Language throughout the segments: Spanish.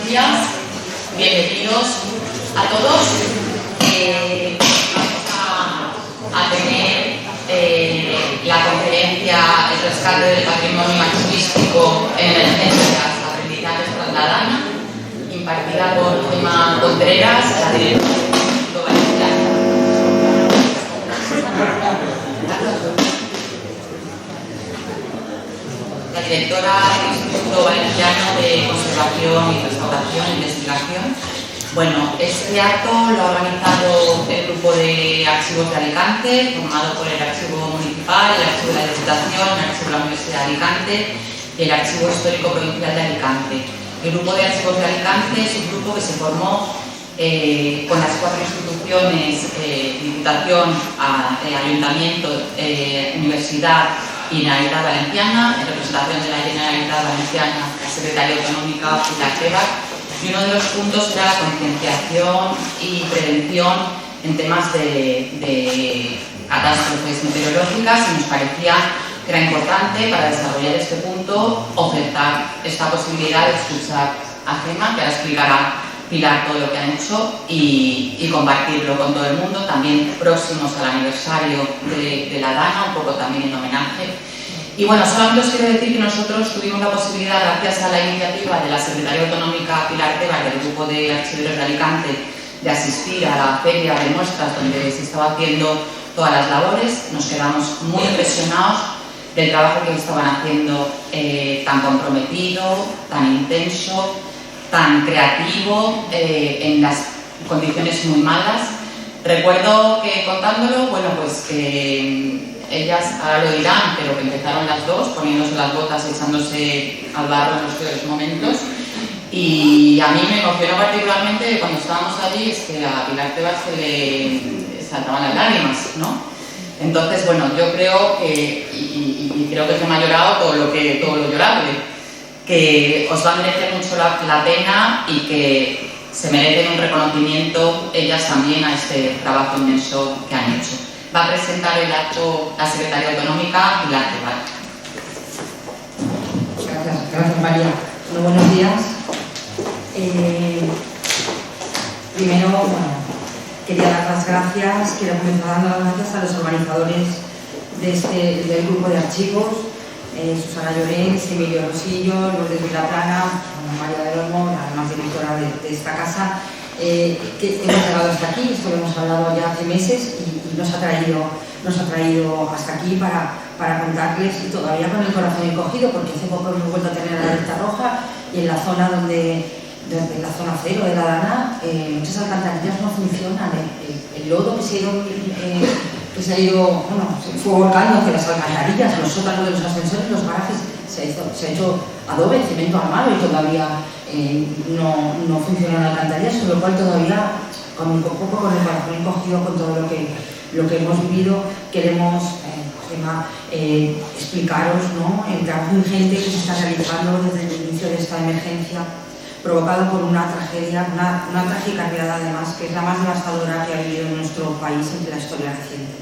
días, bienvenidos a todos. Vamos a tener la conferencia El rescate del patrimonio archivístico en emergencias, aprendizajes tras la DANA, impartida por Gemma Contreras, la directora del Instituto Valenciano. La directora del Instituto Valenciano de Conservación y Restauración e Investigación. Bueno, este acto lo ha organizado el Grupo de Archivos de Alicante, formado por el Archivo Municipal, el Archivo de la Diputación, el Archivo de la Universidad de Alicante y el Archivo Histórico Provincial de Alicante. El Grupo de Archivos de Alicante es un grupo que se formó con las cuatro instituciones, Diputación, Ayuntamiento, Universidad y Generalitat Valenciana, en representación de la Generalitat Valenciana, la Secretaría Autonómica y la CEBA. Y uno de los puntos era la concienciación y prevención en temas de catástrofes meteorológicas, y nos parecía que era importante para desarrollar este punto ofertar esta posibilidad de escuchar a Gemma, que ahora explicará Pilar todo lo que han hecho, y compartirlo con todo el mundo, también próximos al aniversario de la DANA, un poco también en homenaje. Y bueno, solamente os quiero decir que nosotros tuvimos la posibilidad, gracias a la iniciativa de la Secretaría Autonómica Pilar Tebas del Grupo de Archiveros de Alicante, de asistir a la feria de muestras donde se estaba haciendo todas las labores. Nos quedamos muy impresionados del trabajo que estaban haciendo, tan comprometido, tan intenso, tan creativo, en las condiciones muy malas. Recuerdo que contándolo, bueno, pues que ellas ahora lo dirán, pero que empezaron las dos poniéndose las botas y echándose al barro en los peores momentos. Y a mí me emocionó particularmente cuando estábamos allí, es que a Pilar Tebas se le saltaban las lágrimas, ¿no? Entonces, bueno, yo creo que, y creo que se me ha llorado todo lo llorable, que os va a merecer mucho la pena y que se merecen un reconocimiento ellas también a este trabajo inmenso que han hecho. Va a presentar el acto la Secretaria Autonómica, Pilar Tebas. Gracias María. Muy buenos días. Primero, quería dar las gracias, quiero comenzar dando las gracias a los organizadores del grupo de archivos, Susana Llorens, Emilio Rosillo, Lourdes Vilaplana, María del Olmo, además directora de esta casa, que hemos llegado hasta aquí. Esto lo hemos hablado ya hace meses y nos ha traído hasta aquí para contarles, y todavía con el corazón encogido, porque hace poco hemos vuelto a tener la alerta roja, y en la zona en la zona cero de la DANA, muchas alcantarillas no funcionan. El lodo que se ha ido, se fue volcando hacia las alcantarillas, los sótanos de los ascensores, los garajes, se ha hecho adobe, cemento armado, y todavía no funcionan las alcantarillas, con lo cual todavía, un poco con el corazón encogido con todo lo que hemos vivido, queremos explicaros, ¿no?, el trabajo ingente que se está realizando desde el inicio de esta emergencia, provocado por una tragedia, una trágica realidad además, que es la más devastadora que ha vivido en nuestro país entre la historia reciente.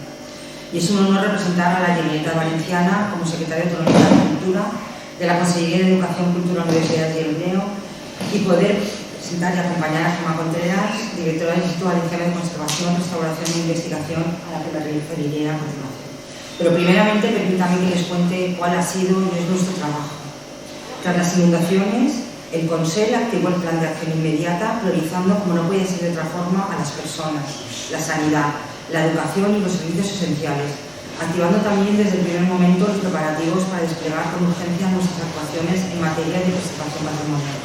Y es un honor representar a la Generalitat Valenciana como Secretaria Autonómica de Cultura, de la Consellería de Educación, Cultura, Universidades y Empleo, y poder presentar y acompañar a Gemma Contreras, directora del Instituto Valenciano de Conservación, Restauración e Investigación, a la que me referiré a continuación. Pero primeramente permítanme que les cuente cuál ha sido y es nuestro trabajo. Tras las inundaciones, el Consell activó el plan de acción inmediata, priorizando, como no puede ser de otra forma, a las personas, la sanidad, la educación y los servicios esenciales, activando también desde el primer momento los preparativos para desplegar con urgencia nuestras actuaciones en materia de preservación patrimonial.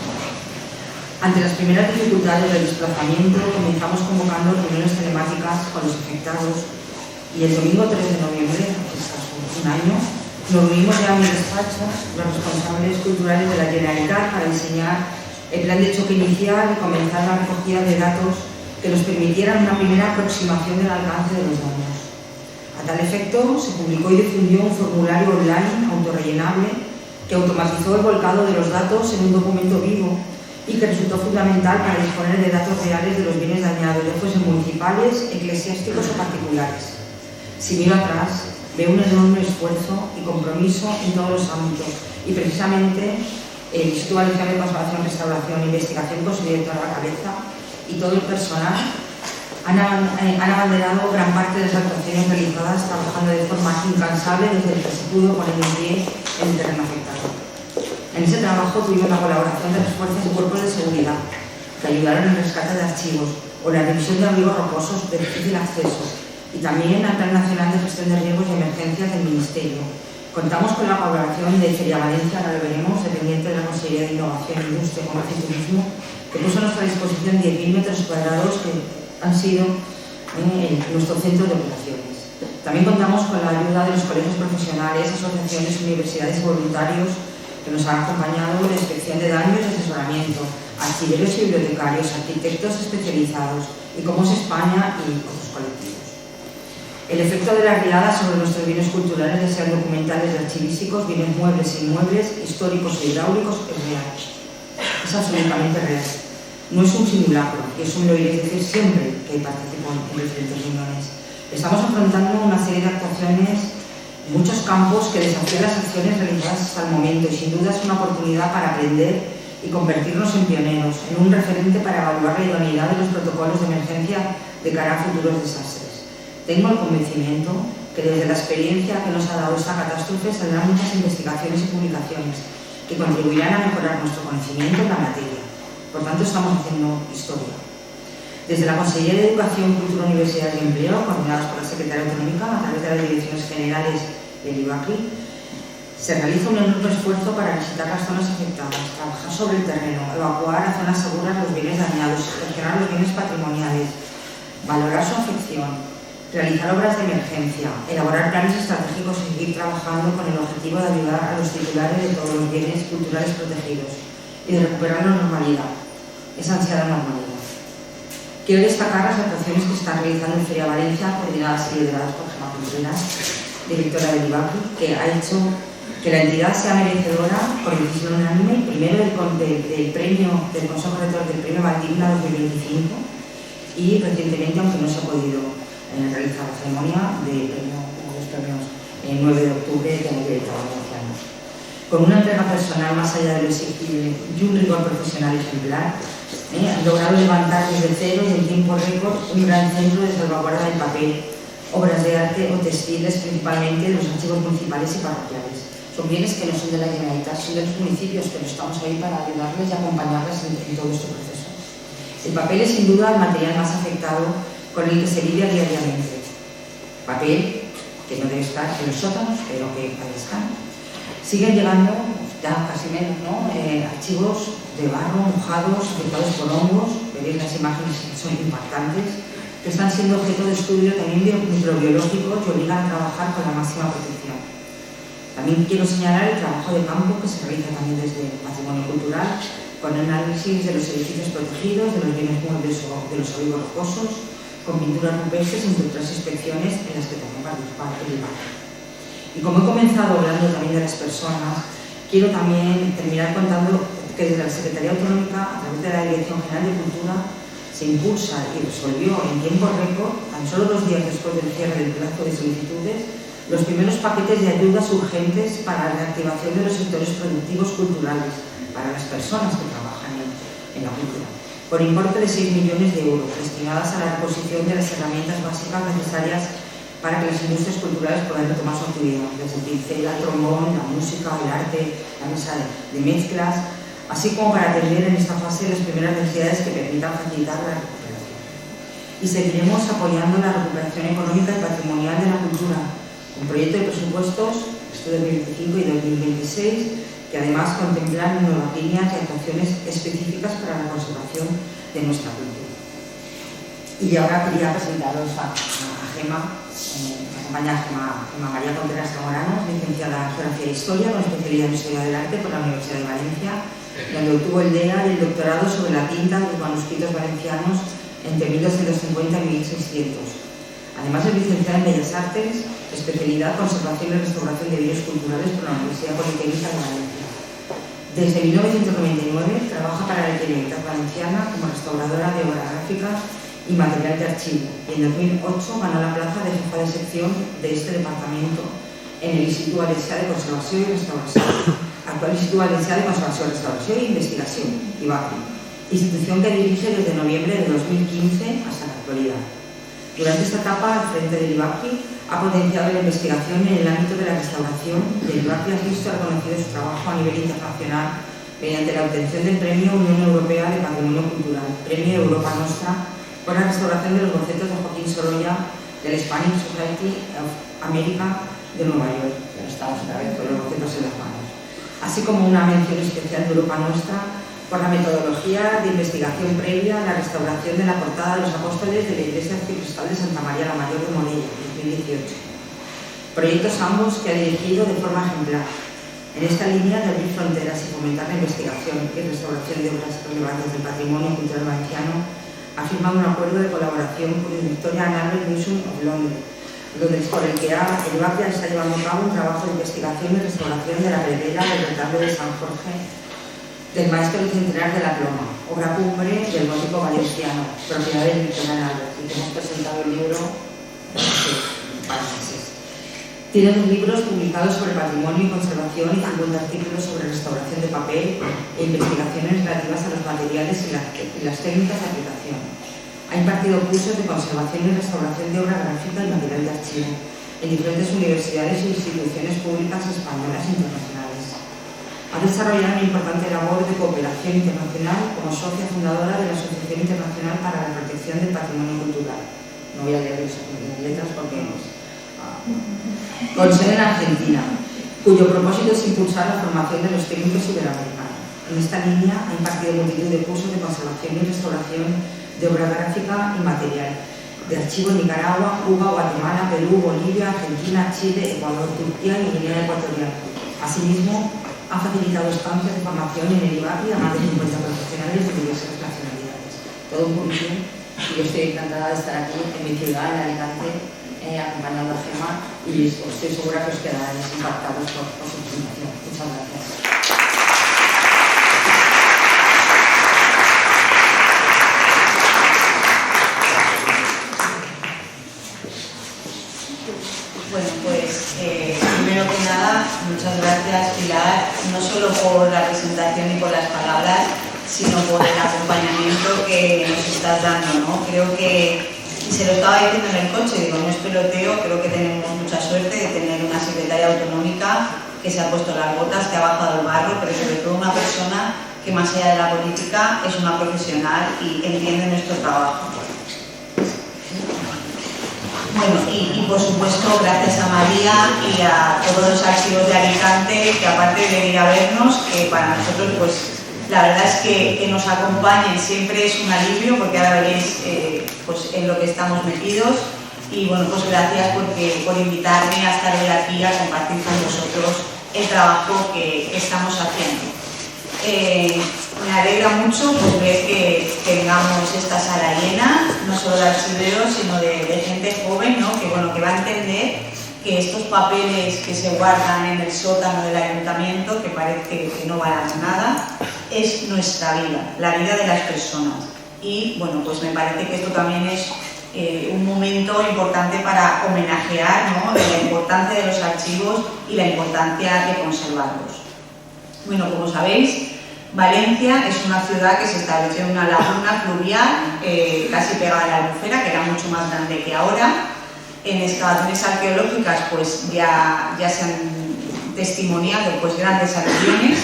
Ante las primeras dificultades del desplazamiento, comenzamos convocando reuniones telemáticas con los afectados, y el domingo 3 de noviembre, hace escaso un año, nos reunimos ya en mi despacho, los responsables culturales de la Generalitat, para diseñar el plan de choque inicial y comenzar la recogida de datos que nos permitieran una primera aproximación del alcance de los daños. A tal efecto, se publicó y difundió un formulario online autorrellenable que automatizó el volcado de los datos en un documento vivo y que resultó fundamental para disponer de datos reales de los bienes dañados, ya fuesen municipales, eclesiásticos o particulares. Si miro atrás, veo un enorme esfuerzo y compromiso en todos los ámbitos, y precisamente el Instituto Valenciano de Conservación, Restauración e Investigación, con su director a la cabeza, y todo el personal han abanderado gran parte de las actuaciones realizadas, trabajando de forma incansable desde el que se pudo poner en pie en el terreno afectado. En ese trabajo tuvimos la colaboración de las fuerzas y cuerpos de seguridad, que ayudaron en el rescate de archivos o la revisión de abrigos rocosos de difícil acceso, y también al Plan Nacional de Gestión de Riesgos y Emergencias del Ministerio. Contamos con la colaboración de Feria Valencia, ahora lo veremos, dependiente de la Consejería de Innovación, Industria, Comercio y Turismo, que puso a nuestra disposición 10.000 metros cuadrados que han sido nuestro centro de operaciones. También contamos con la ayuda de los colegios profesionales, asociaciones, universidades y voluntarios que nos han acompañado en la inspección de daños y asesoramiento, archiveros y bibliotecarios, arquitectos especializados, y como es España y otros colectivos. El efecto de las riadas sobre nuestros bienes culturales, ya sean documentales y archivísticos, bienes muebles e inmuebles, históricos e hidráulicos, es real. Es absolutamente real. No es un simulacro, y eso me lo oiréis decir siempre que participo en diferentes reuniones. Estamos afrontando una serie de actuaciones en muchos campos que desafían las acciones realizadas hasta el momento, y sin duda es una oportunidad para aprender y convertirnos en pioneros, en un referente para evaluar la idoneidad de los protocolos de emergencia de cara a futuros desastres. Tengo el convencimiento que desde la experiencia que nos ha dado esta catástrofe saldrán muchas investigaciones y publicaciones que contribuirán a mejorar nuestro conocimiento en la materia. Por tanto, estamos haciendo historia. Desde la Consejería de Educación, Cultura, Universidades y Empleo, coordinadas por la Secretaría Autonómica a través de las direcciones generales del IBACRI, se realiza un enorme esfuerzo para visitar las zonas afectadas, trabajar sobre el terreno, evacuar a zonas seguras los bienes dañados, gestionar los bienes patrimoniales, valorar su afección, realizar obras de emergencia, elaborar planes estratégicos y seguir trabajando con el objetivo de ayudar a los titulares de todos los bienes culturales protegidos y de recuperar la normalidad, esa ansiada normalidad. Quiero destacar las actuaciones que están realizando en Feria Valencia, coordinadas y lideradas por Gemma Contreras, directora del IBACRI, que ha hecho que la entidad sea merecedora, por decisión unánime, primero del premio del Consejo Rector del Premio Valdigna 2025, y recientemente, aunque no se ha podido realizar la ceremonia de los premios el 9 de octubre de la Directora Valenciana. Con una entrega personal más allá de lo exigible y un rigor profesional ejemplar, han logrado levantar desde cero y en tiempo récord un gran centro de salvaguarda del papel, obras de arte o textiles, principalmente de los archivos municipales y parroquiales. Son bienes que no son de la Generalitat, son de los municipios, pero estamos ahí para ayudarles y acompañarles en todo este proceso. El papel es sin duda el material más afectado con el que se lidia diariamente. Papel que no debe estar en los sótanos, pero que ahí están. Siguen llegando, ya casi menos, ¿no? Archivos de barro mojados, afectados por hongos, veréis las imágenes que son impactantes, que están siendo objeto de estudio también microbiológico que obligan a trabajar con la máxima protección. También quiero señalar el trabajo de campo que se realiza también desde el patrimonio cultural, con análisis de los edificios protegidos, de los bienes muebles o de los abrigos rocosos, con pinturas rupestres, entre otras inspecciones en las que también participa el IBACRI. Y como he comenzado hablando también de las personas, quiero también terminar contando que desde la Secretaría Autonómica, a través de la Dirección General de Cultura, se impulsa y resolvió en tiempo récord, tan solo 2 días después del cierre del plazo de solicitudes, los primeros paquetes de ayudas urgentes para la reactivación de los sectores productivos culturales, para las personas que trabajan en la cultura, por importe de 6 millones de euros, destinadas a la reposición de las herramientas básicas necesarias para que las industrias culturales puedan retomar su actividad, desde el pincel, el trombón, la música, el arte, la mesa de mezclas, así como para atender en esta fase las primeras necesidades que permitan facilitar la recuperación. Y seguiremos apoyando la recuperación económica y patrimonial de la cultura, con proyecto de presupuestos, este 2025 y 2026, que además contemplan nuevas líneas y actuaciones específicas para la conservación de nuestra cultura. Y ahora quería presentaros a Gemma, me acompaña Gemma María Contreras Zamorano, licenciada en Geografía e Historia, con especialidad en Historia del Arte por la Universidad de Valencia, donde obtuvo el DEA y el doctorado sobre la tinta de los manuscritos valencianos entre 1250 y 1600. Además es licenciada en Bellas Artes, especialidad Conservación y Restauración de Bienes Culturales por la Universidad Politécnica de Valencia. Desde 1999 trabaja para la Generalitat Valenciana como restauradora de obra gráfica y material de archivo, y en 2008 ganó la plaza de jefa de sección de este departamento en el Instituto Valencià de Conservació i Restauració, actual Instituto Valencià de Conservació, Restauració i Investigació, IVACRI, institución que dirige desde noviembre de 2015 hasta la actualidad. Durante esta etapa, al frente del IVACRI, ha potenciado la investigación en el ámbito de la restauración y el IVACRI ha visto reconocido su trabajo a nivel internacional mediante la obtención del Premio Unión Europea de Patrimonio Cultural, Premio Europa Nostra, por la restauración de los bocetos de Joaquín Sorolla del Spanish Society of America de Nueva York, ya estamos otra vez con los bocetos en las manos, así como una mención especial de Europa Nostra por la metodología de investigación previa a la restauración de la portada de los apóstoles de la Iglesia Arciprestral de Santa María la Mayor de Morella, 2018. Proyectos ambos que ha dirigido de forma ejemplar. En esta línea de abrir fronteras y fomentar la investigación y restauración de obras relevantes del patrimonio cultural valenciano, ha firmado un acuerdo de colaboración con el Victoria and Albert Museum of London, por el que el IVACRI está llevando a cabo un trabajo de investigación y restauración de la predela del retablo de San Jorge del maestro Centenar de la Ploma, obra cumbre del gótico valenciano, propiedad del Victoria and Albert, y que hemos presentado el libro hace varios meses. Tiene 2 libros publicados sobre patrimonio y conservación y 50 artículos sobre restauración de papel e investigaciones relativas a los materiales y las técnicas de aplicación. Ha impartido cursos de conservación y restauración de obra gráfica y material de archivo en diferentes universidades e instituciones públicas españolas e internacionales. Ha desarrollado una importante labor de cooperación internacional como socia fundadora de la Asociación Internacional para la Protección del Patrimonio Cultural. No voy a leer las letras porque con sede en Argentina, cuyo propósito es impulsar la formación de los técnicos iberoamericanos. En esta línea ha impartido multitud de cursos de conservación y restauración de obra gráfica y material, de archivo en Nicaragua, Cuba, Guatemala, Perú, Bolivia, Argentina, Chile, Ecuador, Turquía y Guinea Ecuatorial. Asimismo, ha facilitado estancias de formación en el IVACRI a más de 50 profesionales de diversas nacionalidades. Todo un currículum y yo estoy encantada de estar aquí en mi ciudad, en Alicante, acompañando a Gemma y estoy segura que os quedaréis impactados por su presentación. Muchas gracias. Bueno, pues primero que nada, muchas gracias, Pilar, no solo por la presentación y por las palabras, sino por el acompañamiento que nos estás dando, ¿no? Creo que, y se lo estaba diciendo en el coche, digo, no es peloteo, creo que tenemos mucha suerte de tener una secretaria autonómica que se ha puesto las botas, que ha bajado el barro, pero sobre todo una persona que más allá de la política es una profesional y entiende nuestro trabajo. Bueno, y por supuesto gracias a María y a todos los archivos de Alicante que aparte de ir a vernos, que para nosotros pues la verdad es que nos acompañen siempre es un alivio porque ahora veréis pues en lo que estamos metidos y bueno pues gracias por invitarme a estar hoy aquí a compartir con vosotros el trabajo que estamos haciendo. Me alegra mucho pues, ver que tengamos esta sala llena, no solo de archiveros, sino de gente joven, ¿no? Que, bueno, que va a entender que estos papeles que se guardan en el sótano del ayuntamiento, que parece que no valen nada, es nuestra vida, la vida de las personas. Y bueno, pues me parece que esto también es un momento importante para homenajear, ¿no? La importancia de los archivos y la importancia de conservarlos. Bueno, como sabéis, Valencia es una ciudad que se estableció en una laguna fluvial casi pegada a la Albufera, que era mucho más grande que ahora. En excavaciones arqueológicas pues ya se han testimoniado pues, grandes aluviones.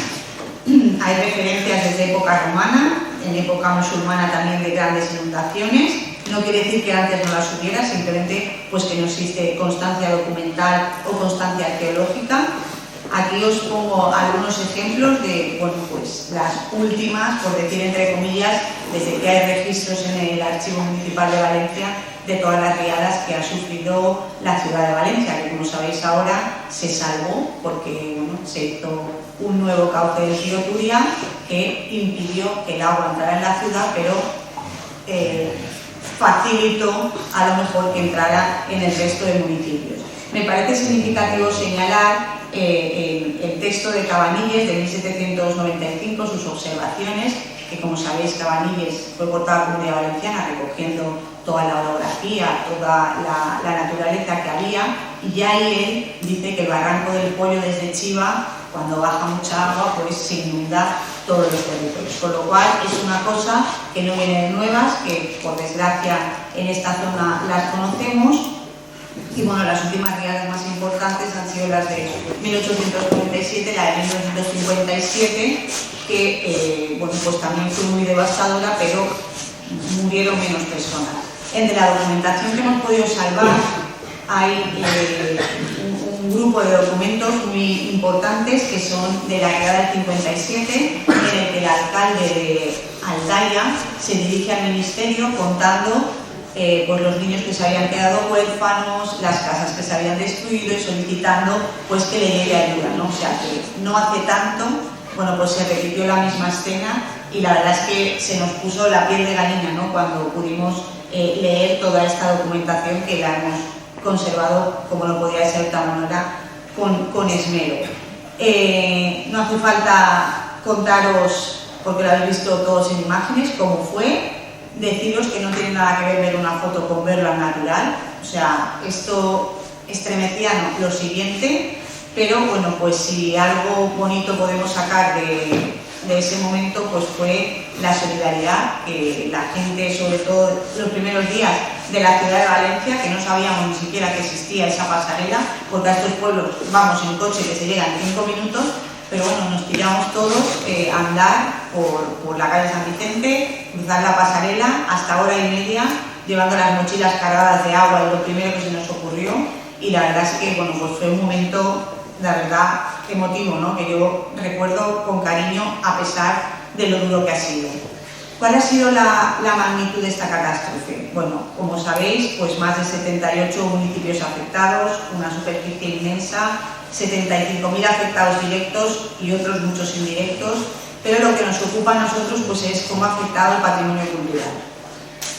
Hay referencias desde época romana, en época musulmana también de grandes inundaciones. No quiere decir que antes no las hubiera, simplemente pues, que no existe constancia documental o constancia arqueológica. Aquí os pongo algunos ejemplos de bueno, pues, las últimas, por decir entre comillas, desde que hay registros en el Archivo Municipal de Valencia de todas las riadas que ha sufrido la ciudad de Valencia, que como sabéis ahora se salvó porque bueno, se hizo un nuevo cauce del río Turia que impidió que el agua entrara en la ciudad, pero facilitó a lo mejor que entrara en el resto de municipios. Me parece significativo señalar el texto de Cabanilles de 1795, sus observaciones, que como sabéis Cabanilles fue portada por Comunidad Valenciana recogiendo toda la orografía, toda la naturaleza que había, y ya ahí él dice que el barranco del Pollo desde Chiva cuando baja mucha agua, pues se inunda todos los territorios. Con lo cual es una cosa que no viene de nuevas, que por desgracia en esta zona las conocemos. Y bueno, las últimas riadas más importantes han sido las de 1847, la de 1957, que bueno, pues también fue muy devastadora, pero murieron menos personas. Entre la documentación que hemos podido salvar hay un grupo de documentos muy importantes que son de la riada del 57, en el que el alcalde de Aldaya se dirige al ministerio contando pues los niños que se habían quedado huérfanos, las casas que se habían destruido y solicitando pues que le llegue ayuda, ¿no? O sea que no hace tanto, bueno, pues se repitió la misma escena y la verdad es que se nos puso la piel de gallina, ¿no? Cuando pudimos leer toda esta documentación que la hemos conservado, como no podía ser de otra manera, con esmero. No hace falta contaros, porque lo habéis visto todos en imágenes, cómo fue. Deciros que no tiene nada que ver una foto con verlo al natural, o sea, esto estremecía lo siguiente, pero bueno, pues si algo bonito podemos sacar de ese momento, pues fue la solidaridad que la gente, sobre todo los primeros días de la ciudad de Valencia, que no sabíamos ni siquiera que existía esa pasarela, porque a estos pueblos vamos en coche que se llega en 5 minutos, pero bueno, nos tiramos todos a andar por la calle San Vicente, cruzar la pasarela hasta hora y media, llevando las mochilas cargadas de agua, es lo primero que se nos ocurrió, y la verdad es que bueno, pues fue un momento, la verdad, emotivo, ¿no? Que yo recuerdo con cariño a pesar de lo duro que ha sido. ¿Cuál ha sido la magnitud de esta catástrofe? Bueno, como sabéis, pues más de 78 municipios afectados, una superficie inmensa, 75.000 afectados directos y otros muchos indirectos, pero lo que nos ocupa a nosotros pues es cómo ha afectado el patrimonio cultural.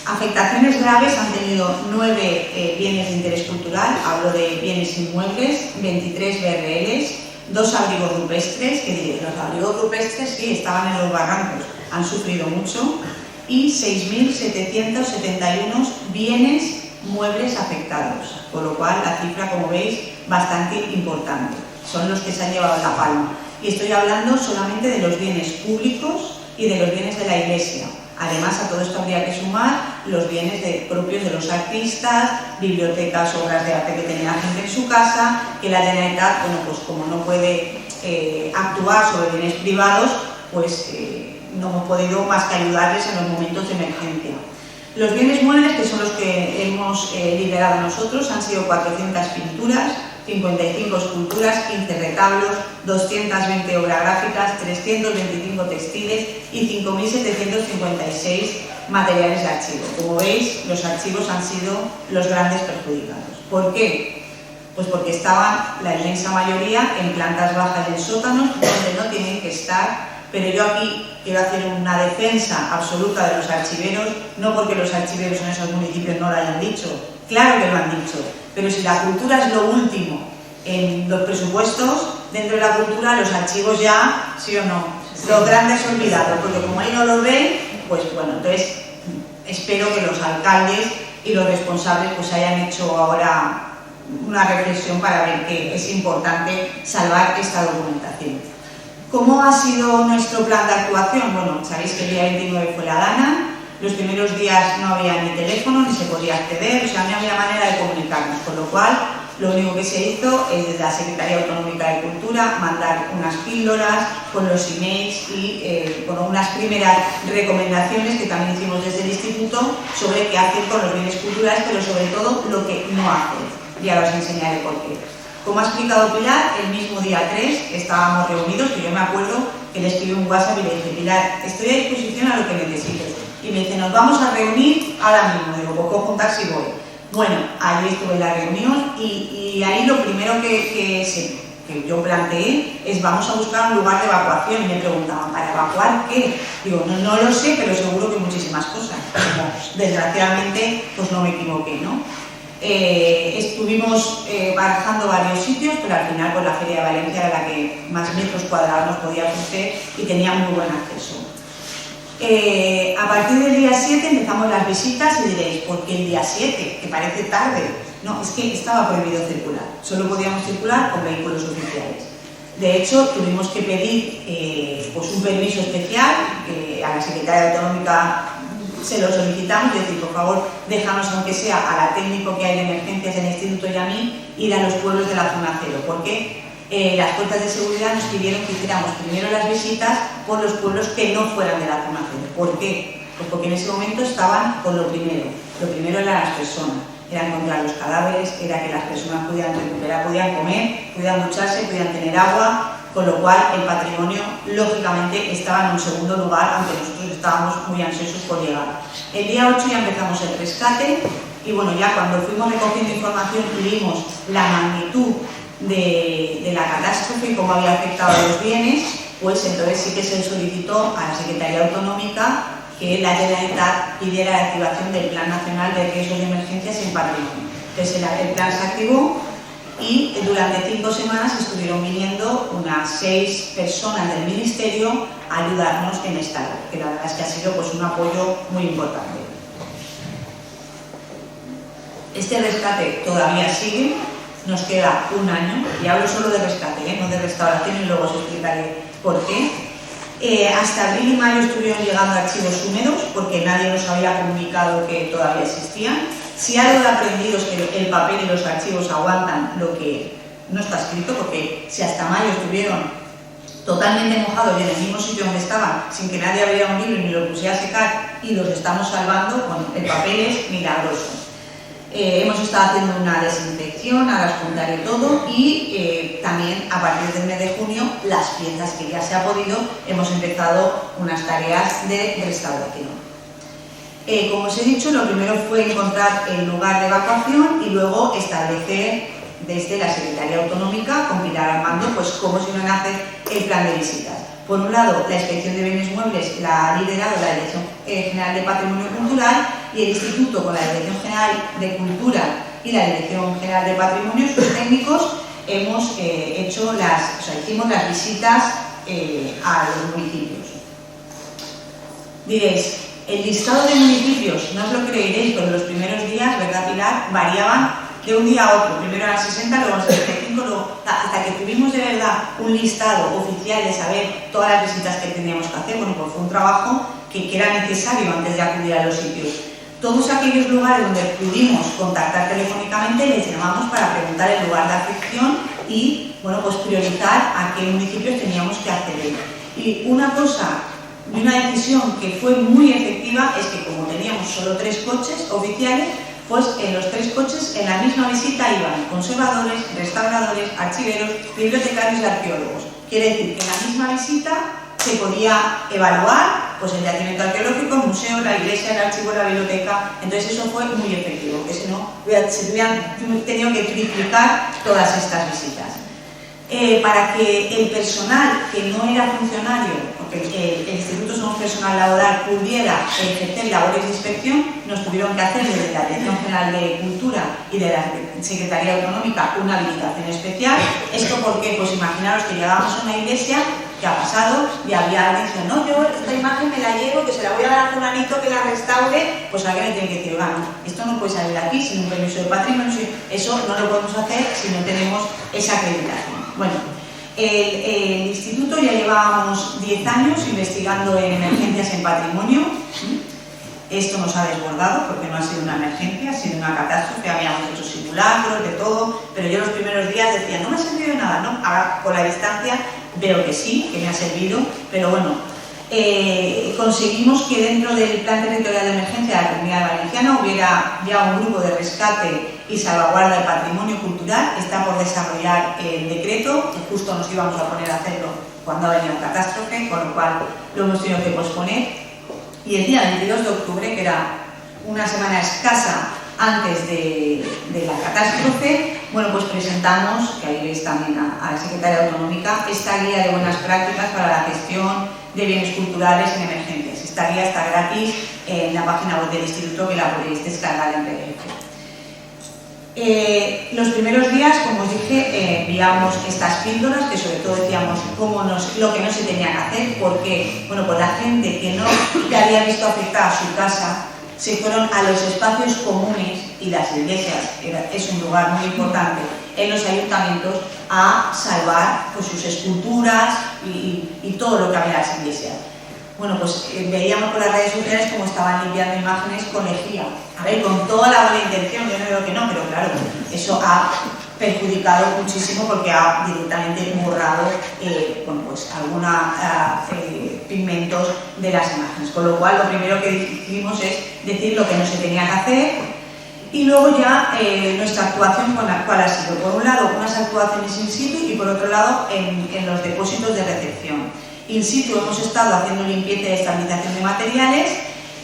Afectaciones graves han tenido 9 bienes de interés cultural, hablo de bienes inmuebles, 23 BRLs, 2 abrigos rupestres, que diré, los abrigos rupestres sí estaban en los barrancos, han sufrido mucho, y 6.771 bienes muebles afectados, con lo cual la cifra, como veis, bastante importante. Son los que se han llevado la palma. Y estoy hablando solamente de los bienes públicos y de los bienes de la Iglesia. Además, a todo esto habría que sumar los bienes propios de los artistas, bibliotecas, obras de arte que tenía la gente en su casa, que la Generalitat, bueno, pues como no puede actuar sobre bienes privados, pues no hemos podido más que ayudarles en los momentos de emergencia. Los bienes muebles, que son los que hemos liberado nosotros, han sido 400 pinturas, 55 esculturas, 15 retablos, 220 obras gráficas, 325 textiles y 5.756 materiales de archivo. Como veis, los archivos han sido los grandes perjudicados. ¿Por qué? Pues porque estaban la inmensa mayoría en plantas bajas y en sótanos, donde no tienen que estar. Pero yo aquí quiero hacer una defensa absoluta de los archiveros, no porque los archiveros en esos municipios no lo hayan dicho, claro que lo han dicho, pero si la cultura es lo último en los presupuestos, dentro de la cultura los archivos ya, sí o no, los grandes olvidados, porque como ahí no lo ven, pues bueno, entonces espero que los alcaldes y los responsables pues hayan hecho ahora una reflexión para ver que es importante salvar esta documentación. ¿Cómo ha sido nuestro plan de actuación? Bueno, sabéis que el día 29 fue la Dana, los primeros días no había ni teléfono, ni se podía acceder, o sea, no había manera de comunicarnos, con lo cual lo único que se hizo es desde la Secretaría Autonómica de Cultura mandar unas píldoras con los emails y con unas primeras recomendaciones que también hicimos desde el Instituto sobre qué hacer con los bienes culturales, pero sobre todo lo que no hacer. Ya os enseñaré por qué. Como ha explicado Pilar, el mismo día 3 estábamos reunidos, que yo me acuerdo que le escribí un WhatsApp y le dije: Pilar, estoy a disposición a lo que necesites. Y me dice: nos vamos a reunir ahora mismo. Digo, pues puedo contar si voy. Bueno, allí estuve en la reunión y ahí lo primero que yo planteé es: vamos a buscar un lugar de evacuación. Y me preguntaban: ¿para evacuar qué? Digo, no lo sé, pero seguro que muchísimas cosas. Como, desgraciadamente, pues no me equivoqué, ¿no? Estuvimos barajando varios sitios, pero al final pues la Feria de Valencia era la que más metros cuadrados nos podía ofrecer y tenía muy buen acceso. A partir del día 7 empezamos las visitas y diréis: ¿por qué el día 7? Que parece tarde. No, es que estaba prohibido circular, solo podíamos circular con vehículos oficiales. De hecho, tuvimos que pedir pues un permiso especial a la Secretaría Autonómica. Se lo solicitamos, decir, por favor, déjanos, aunque sea a la técnico que hay de emergencias en el Instituto y a mí, ir a los pueblos de la zona cero, porque las fuerzas de seguridad nos pidieron que hiciéramos primero las visitas por los pueblos que no fueran de la zona cero. ¿Por qué? Pues porque en ese momento estaban con lo primero. Lo primero eran las personas, era encontrar los cadáveres, era que las personas pudieran recuperar, pudieran comer, pudieran ducharse, pudieran tener agua, con lo cual el patrimonio, lógicamente, estaba en un segundo lugar, aunque nosotros estábamos muy ansiosos por llegar. El día 8 ya empezamos el rescate y bueno, ya cuando fuimos recogiendo información y vimos la magnitud de la catástrofe y cómo había afectado a los bienes, pues entonces sí que se solicitó a la Secretaría Autonómica que la Generalitat pidiera la activación del Plan Nacional de Riesgos de Emergencias en Patrimonio. Entonces el plan se activó y durante 5 semanas estuvieron viniendo unas 6 personas del Ministerio a ayudarnos en esta labor, que la verdad es que ha sido pues un apoyo muy importante. Este rescate todavía sigue, nos queda un año, y hablo solo de rescate, no de restauración, y luego os explicaré por qué. Hasta abril y mayo estuvieron llegando archivos húmedos porque nadie nos había comunicado que todavía existían. Si algo he aprendido es que el papel y los archivos aguantan lo que no está escrito, porque si hasta mayo estuvieron totalmente mojados y en el mismo sitio donde estaban, sin que nadie abriera un libro ni lo pusiera a secar y los estamos salvando, bueno, el papel es milagroso. Hemos estado haciendo una desinfección, ahora os contaré todo, y también a partir del mes de junio, las piezas que ya se ha podido, hemos empezado unas tareas de restauración. Como os he dicho, lo primero fue encontrar el lugar de evacuación y luego establecer desde la Secretaría Autonómica, con Pilar Armando, pues cómo se iban a hacer el plan de visitas. Por un lado, la inspección de bienes muebles la ha liderado la Dirección General de Patrimonio Cultural y el Instituto, con la Dirección General de Cultura y la Dirección General de Patrimonio, sus técnicos, hemos hicimos las visitas a los municipios. Diréis, el listado de municipios, no os lo creeréis, pero los primeros días, ¿verdad, Pilar?, variaban de un día a otro. Primero eran 60, luego eran 75, luego, hasta que tuvimos de verdad un listado oficial de saber todas las visitas que teníamos que hacer. Bueno, pues fue un trabajo que era necesario antes de acudir a los sitios. Todos aquellos lugares donde pudimos contactar telefónicamente les llamamos para preguntar el lugar de afección y, bueno, pues priorizar a qué municipios teníamos que acceder. Y una cosa y una decisión que fue muy efectiva es que, como teníamos solo 3 coches oficiales, pues en los 3 coches en la misma visita iban conservadores, restauradores, archiveros, bibliotecarios y arqueólogos. Quiere decir que en la misma visita se podía evaluar pues el yacimiento arqueológico, el museo, la iglesia, el archivo, la biblioteca. Entonces eso fue muy efectivo, que si no se hubieran tenido que triplicar todas estas visitas. Para que el personal que no era funcionario, porque el Instituto Somos Personal Laboral, pudiera ejercer labores de inspección, nos tuvieron que hacer desde la Dirección General de Cultura y de la Secretaría Autonómica una habilitación especial. ¿Esto por qué? Pues imaginaros que llegábamos a una iglesia que ha pasado y había alguien diciendo, no, yo esta imagen me la llevo, que se la voy a dar a fulanito que la restaure, pues alguien le tiene que decir, oiga, no, esto no puede salir de aquí sin un permiso de patrimonio, eso no lo podemos hacer si no tenemos esa acreditación. Bueno, el instituto ya llevábamos 10 años investigando en emergencias en patrimonio. Esto nos ha desbordado porque no ha sido una emergencia, ha sido una catástrofe. Habíamos hecho simulacros, de todo, pero yo los primeros días decía, no me ha servido de nada, ¿no? Ahora, con la distancia, veo que sí, que me ha servido, pero bueno, conseguimos que dentro del Plan Territorial de Emergencia de la Comunidad Valenciana hubiera ya un grupo de rescate y salvaguarda del patrimonio cultural. Está por desarrollar el decreto, que justo nos íbamos a poner a hacerlo cuando ha venido la catástrofe, con lo cual lo hemos tenido que posponer. Y el día 22 de octubre, que era una semana escasa antes de la catástrofe, bueno, pues presentamos, que ahí veis también a la Secretaría Autonómica, esta guía de buenas prácticas para la gestión de bienes culturales en emergencias. Esta guía está gratis en la página web del Instituto, que la podéis descargar en PDF. Los primeros días, como os dije, enviamos estas píldoras que sobre todo decíamos lo que no se tenía que hacer, porque bueno, pues la gente que no había visto afectada su casa se fueron a los espacios comunes y las iglesias, es un lugar muy importante en los ayuntamientos a salvar pues, sus esculturas y todo lo que había en las iglesias. Bueno, pues veíamos por las redes sociales cómo estaban limpiando imágenes con lejía. A ver, con toda la buena intención, yo no digo que no, pero claro, eso ha perjudicado muchísimo porque ha directamente borrado bueno, pues, algunos pigmentos de las imágenes. Con lo cual, lo primero que hicimos es decir lo que no se tenía que hacer y luego ya nuestra actuación, ¿cuál ha sido? Por un lado, unas actuaciones in situ y por otro lado, en los depósitos de recepción. In situ hemos estado haciendo limpieza y estabilización de materiales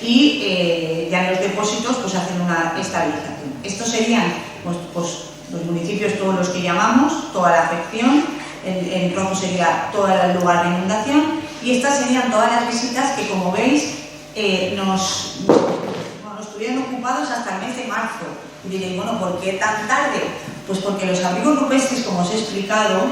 y ya en los depósitos pues hacen una estabilización. Estos serían pues, los municipios, todos los que llamamos, toda la afección, en rojo sería todo el lugar de inundación y estas serían todas las visitas que, como veis, nos estuvieron ocupados hasta el mes de marzo. Y diréis, bueno, ¿por qué tan tarde? Pues porque los abrigos rupestres, como os he explicado,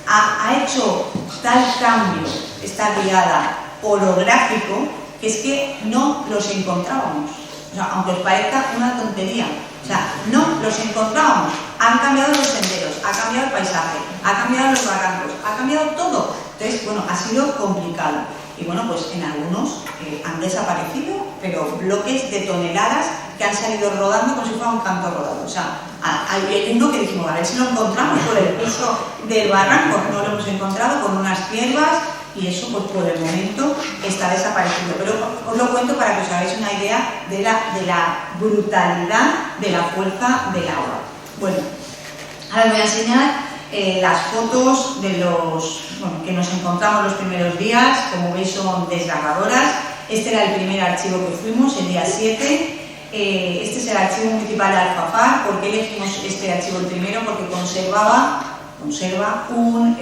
ha hecho tal cambio esta brigada orográfico que es que no los encontrábamos. O sea, aunque os parezca una tontería, o sea, no los encontrábamos. Han cambiado los senderos, ha cambiado el paisaje, ha cambiado los barrancos, ha cambiado todo. Entonces, bueno, ha sido complicado. Y bueno, pues en algunos han desaparecido, pero bloques de toneladas que han salido rodando como si fuera un canto rodado. O sea, hay uno que dijimos, a ver si lo encontramos por el curso del barranco, no lo hemos encontrado con unas hierbas y eso pues por el momento está desaparecido. Pero os lo cuento para que os hagáis una idea de la brutalidad de la fuerza del agua. Bueno, ahora os voy a enseñar las fotos de que nos encontramos los primeros días. Como veis son desgarradoras. Este era el primer archivo que fuimos, el día 7. Este es el archivo municipal de Alfafar. ¿Por qué elegimos este archivo el primero? Porque conserva un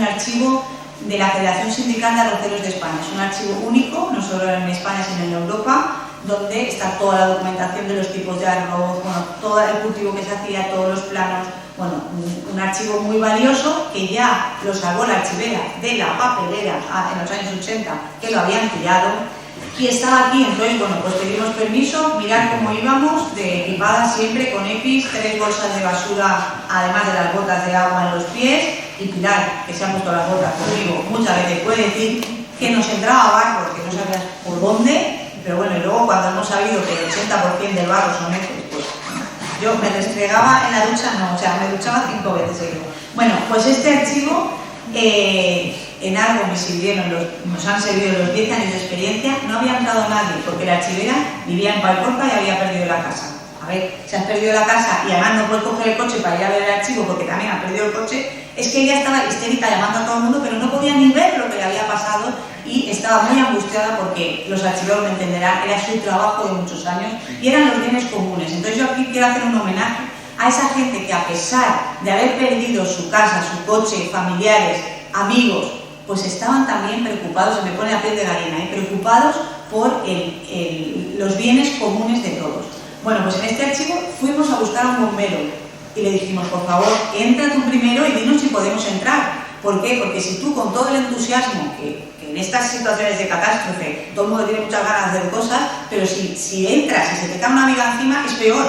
archivo de la Federación Sindical de Arroceros de España. Es un archivo único, no solo en España sino en Europa, donde está toda la documentación de los tipos de arroz, bueno, todo el cultivo que se hacía, todos los planos. Bueno, un archivo muy valioso que ya lo salvó la archivera de la papelera en los años 80, que lo habían tirado y estaba aquí. Entonces, bueno, pues pedimos permiso, mirad cómo íbamos, de equipadas siempre con EPIs, 3 bolsas de basura, además de las botas de agua en los pies. Y Pilar, que se ha puesto las botas conmigo, muchas veces puede decir que nos entraba barro, que no sabías por dónde, pero bueno, y luego cuando hemos sabido que el 80% del barro son heces, pues yo me restregaba en la ducha, no, o sea, me duchaba 5 veces seguido. Bueno, pues este archivo en algo nos han servido los 10 años de experiencia. No había entrado nadie porque la archivera vivía en Valcorpa y había perdido la casa. A ver, si has perdido la casa y además no puedes coger el coche para ir a ver el archivo porque también has perdido el coche, es que ella estaba histérica llamando a todo el mundo, pero no podía ni ver lo que le había pasado y estaba muy angustiada porque los archiveros me entenderán, era su trabajo de muchos años y eran los bienes comunes. Entonces yo aquí quiero hacer un homenaje a esa gente que, a pesar de haber perdido su casa, su coche, familiares, amigos, pues estaban también preocupados, se me pone la piel de gallina, preocupados por los bienes comunes de todos. Bueno, pues en este archivo fuimos a buscar a un bombero y le dijimos, por favor, entra tú primero y dinos si podemos entrar. ¿Por qué? Porque si tú, con todo el entusiasmo que en estas situaciones de catástrofe todo el mundo tiene muchas ganas de hacer cosas, pero si entras y se te cae una amiga encima, es peor.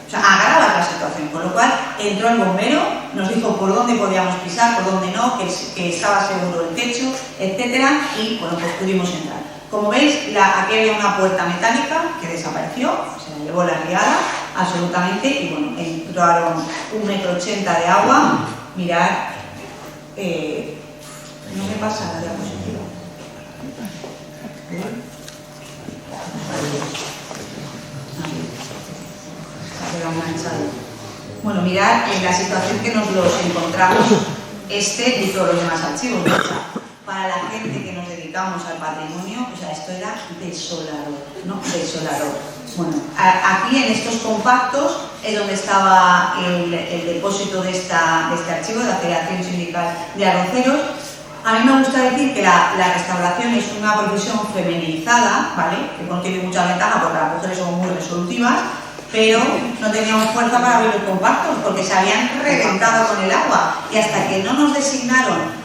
O sea, agrava la situación. Con lo cual entró el bombero, nos dijo por dónde podíamos pisar, por dónde no, que estaba seguro el techo, etcétera, y bueno, pues pudimos entrar. Como veis, aquí había una puerta metálica que desapareció, se la llevó la riada, absolutamente, y bueno, entraron 1,80 metros de agua. Mirad, no me pasa la diapositiva. Bueno, mirad la situación que nos los encontramos, este y todos los demás archivos. Para la gente que nos dedicamos al patrimonio, o sea, esto era desolador, ¿no? Desolador. Bueno, aquí en estos compactos es donde estaba el depósito de este archivo de la Federación Sindical de Arroceros. A mí me gusta decir que la restauración es una profesión feminizada, ¿vale? Que no tiene mucha ventaja porque las mujeres son muy resolutivas, pero no teníamos fuerza para abrir los compactos porque se habían reventado con el agua y hasta que no nos designaron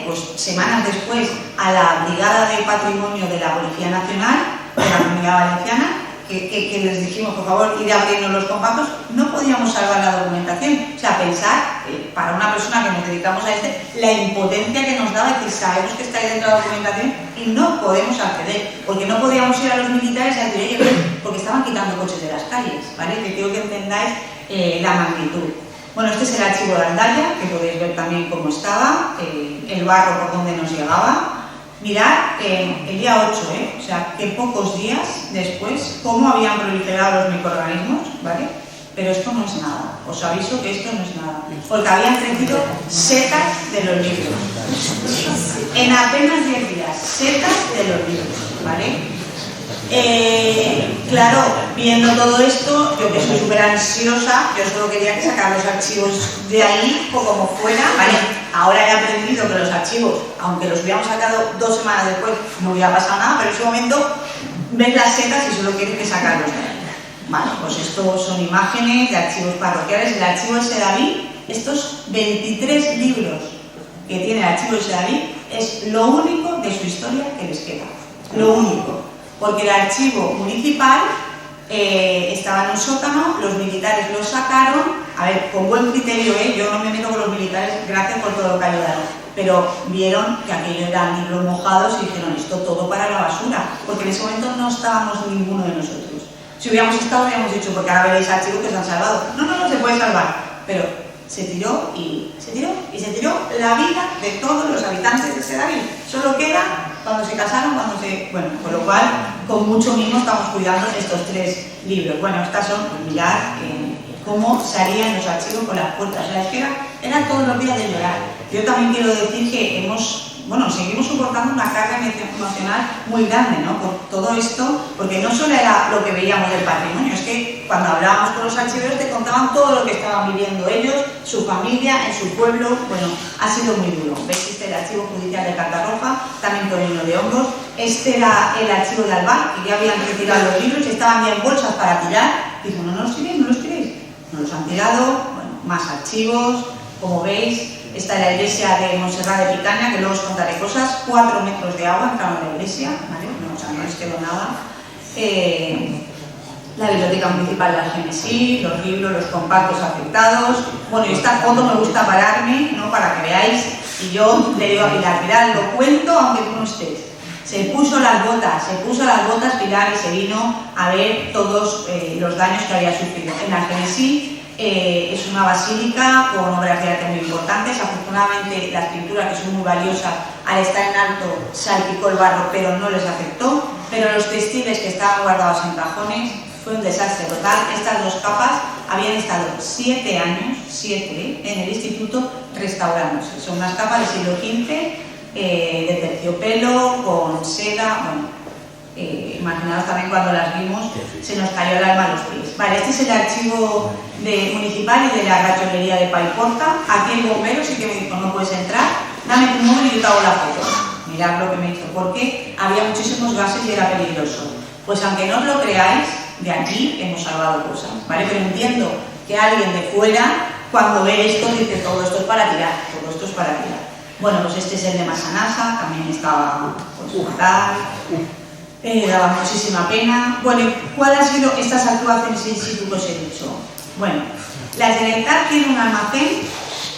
pues semanas después a la Brigada de Patrimonio de la Policía Nacional, de la Comunidad Valenciana, que les dijimos, por favor, ir abriendo los compactos, no podíamos salvar la documentación. O sea, pensar, para una persona que nos dedicamos a la impotencia que nos daba, es decir, sabemos que está ahí dentro de la documentación y no podemos acceder, porque no podíamos ir a los militares a decir, oye, porque estaban quitando coches de las calles, ¿vale? Que quiero que entendáis la magnitud. Bueno, este es el archivo de Aldaia, que podéis ver también cómo estaba, el barro por donde nos llegaba. Mirad el día 8, o sea, que pocos días después, cómo habían proliferado los microorganismos, ¿vale? Pero esto no es nada, os aviso que esto no es nada, porque habían crecido setas de los libros. En apenas 10 días, setas de los libros, ¿vale? Claro, viendo todo esto, yo que soy súper ansiosa, yo solo quería que sacaran los archivos de ahí o como fuera, ¿vale? Ahora he aprendido que los archivos, aunque los hubiéramos sacado 2 semanas después, no hubiera pasado nada, pero en ese momento ves las setas y solo quieres que sacarlos de ahí. Vale, pues estos son imágenes de archivos parroquiales. El archivo S. David, estos 23 libros que tiene el archivo S. David, es lo único de su historia que les queda. Lo único. Porque el archivo municipal estaba en un sótano, los militares lo sacaron, a ver, con buen criterio, yo no me meto con los militares, gracias por todo lo que ayudaron, pero vieron que aquello eran libros mojados y dijeron, esto todo para la basura, porque en ese momento no estábamos ninguno de nosotros. Si hubiéramos estado, habríamos dicho, porque ahora veréis archivos que se han salvado. No se puede salvar, pero se tiró y se tiró y se tiró la vida de todos los habitantes de ese David. Solo queda cuando se casaron, bueno, con lo cual, con mucho mimo estamos cuidando estos 3 libros. Bueno, estas son, mirad cómo salían los archivos con las puertas. O sea, es que era todos los días de llorar. Yo también quiero decir que seguimos soportando una carga emocional muy grande, ¿no? Por todo esto, porque no solo era lo que veíamos del patrimonio, es que cuando hablábamos con los archiveros te contaban todo lo que estaban viviendo ellos, su familia, en su pueblo. Bueno, ha sido muy duro. ¿Veis? Este es el archivo judicial de Catarroja, también Torino de Hongos. Este era el archivo de Albar, que ya habían retirado los libros y estaban ya en bolsas para tirar. Dijo, no los tiréis, no los tiréis. No los han tirado. Bueno, más archivos, como veis. Esta es la iglesia de Montserrat de Picaña, que luego os contaré cosas. 4 metros de agua entraron en la iglesia, ¿vale? No, o sea, no les quedó nada. La biblioteca municipal de Algemesí, los libros, los compactos afectados. Bueno, y esta foto me gusta pararme, ¿no? Para que veáis. Y yo le digo a Pilar, Pilar, lo cuento aunque tú no estés. Se puso las botas Pilar, y se vino a ver todos los daños que había sufrido. En Algemesí es una basílica con obras de arte muy importantes. Afortunadamente las pinturas, que son muy valiosas, al estar en alto salpicó el barro, pero no les afectó. Pero los textiles que estaban guardados en cajones fue un desastre total. Estas 2 capas habían estado 7 años, 7, en el instituto restaurándose. Son unas capas del siglo XV, de terciopelo, con seda, bueno. Imaginaos también cuando las vimos, se nos cayó el alma a los pies. Vale, este es el archivo municipal y de la rachonería de Paiporta. Aquí el bombero sí que me dijo, no puedes entrar, dame tu móvil y yo te hago la foto. Mirad lo que me hizo, porque había muchísimos gases y era peligroso. Pues aunque no os lo creáis, de aquí hemos salvado cosas, ¿vale? Pero entiendo que alguien de fuera, cuando ve esto, dice, todo esto es para tirar, todo esto es para tirar. Bueno, pues este es el de Masanasa, también estaba pues fatal. Daba muchísima pena. Bueno, ¿cuáles han sido estas actuaciones in situ que os he dicho? Bueno, la Generalitat tiene un almacén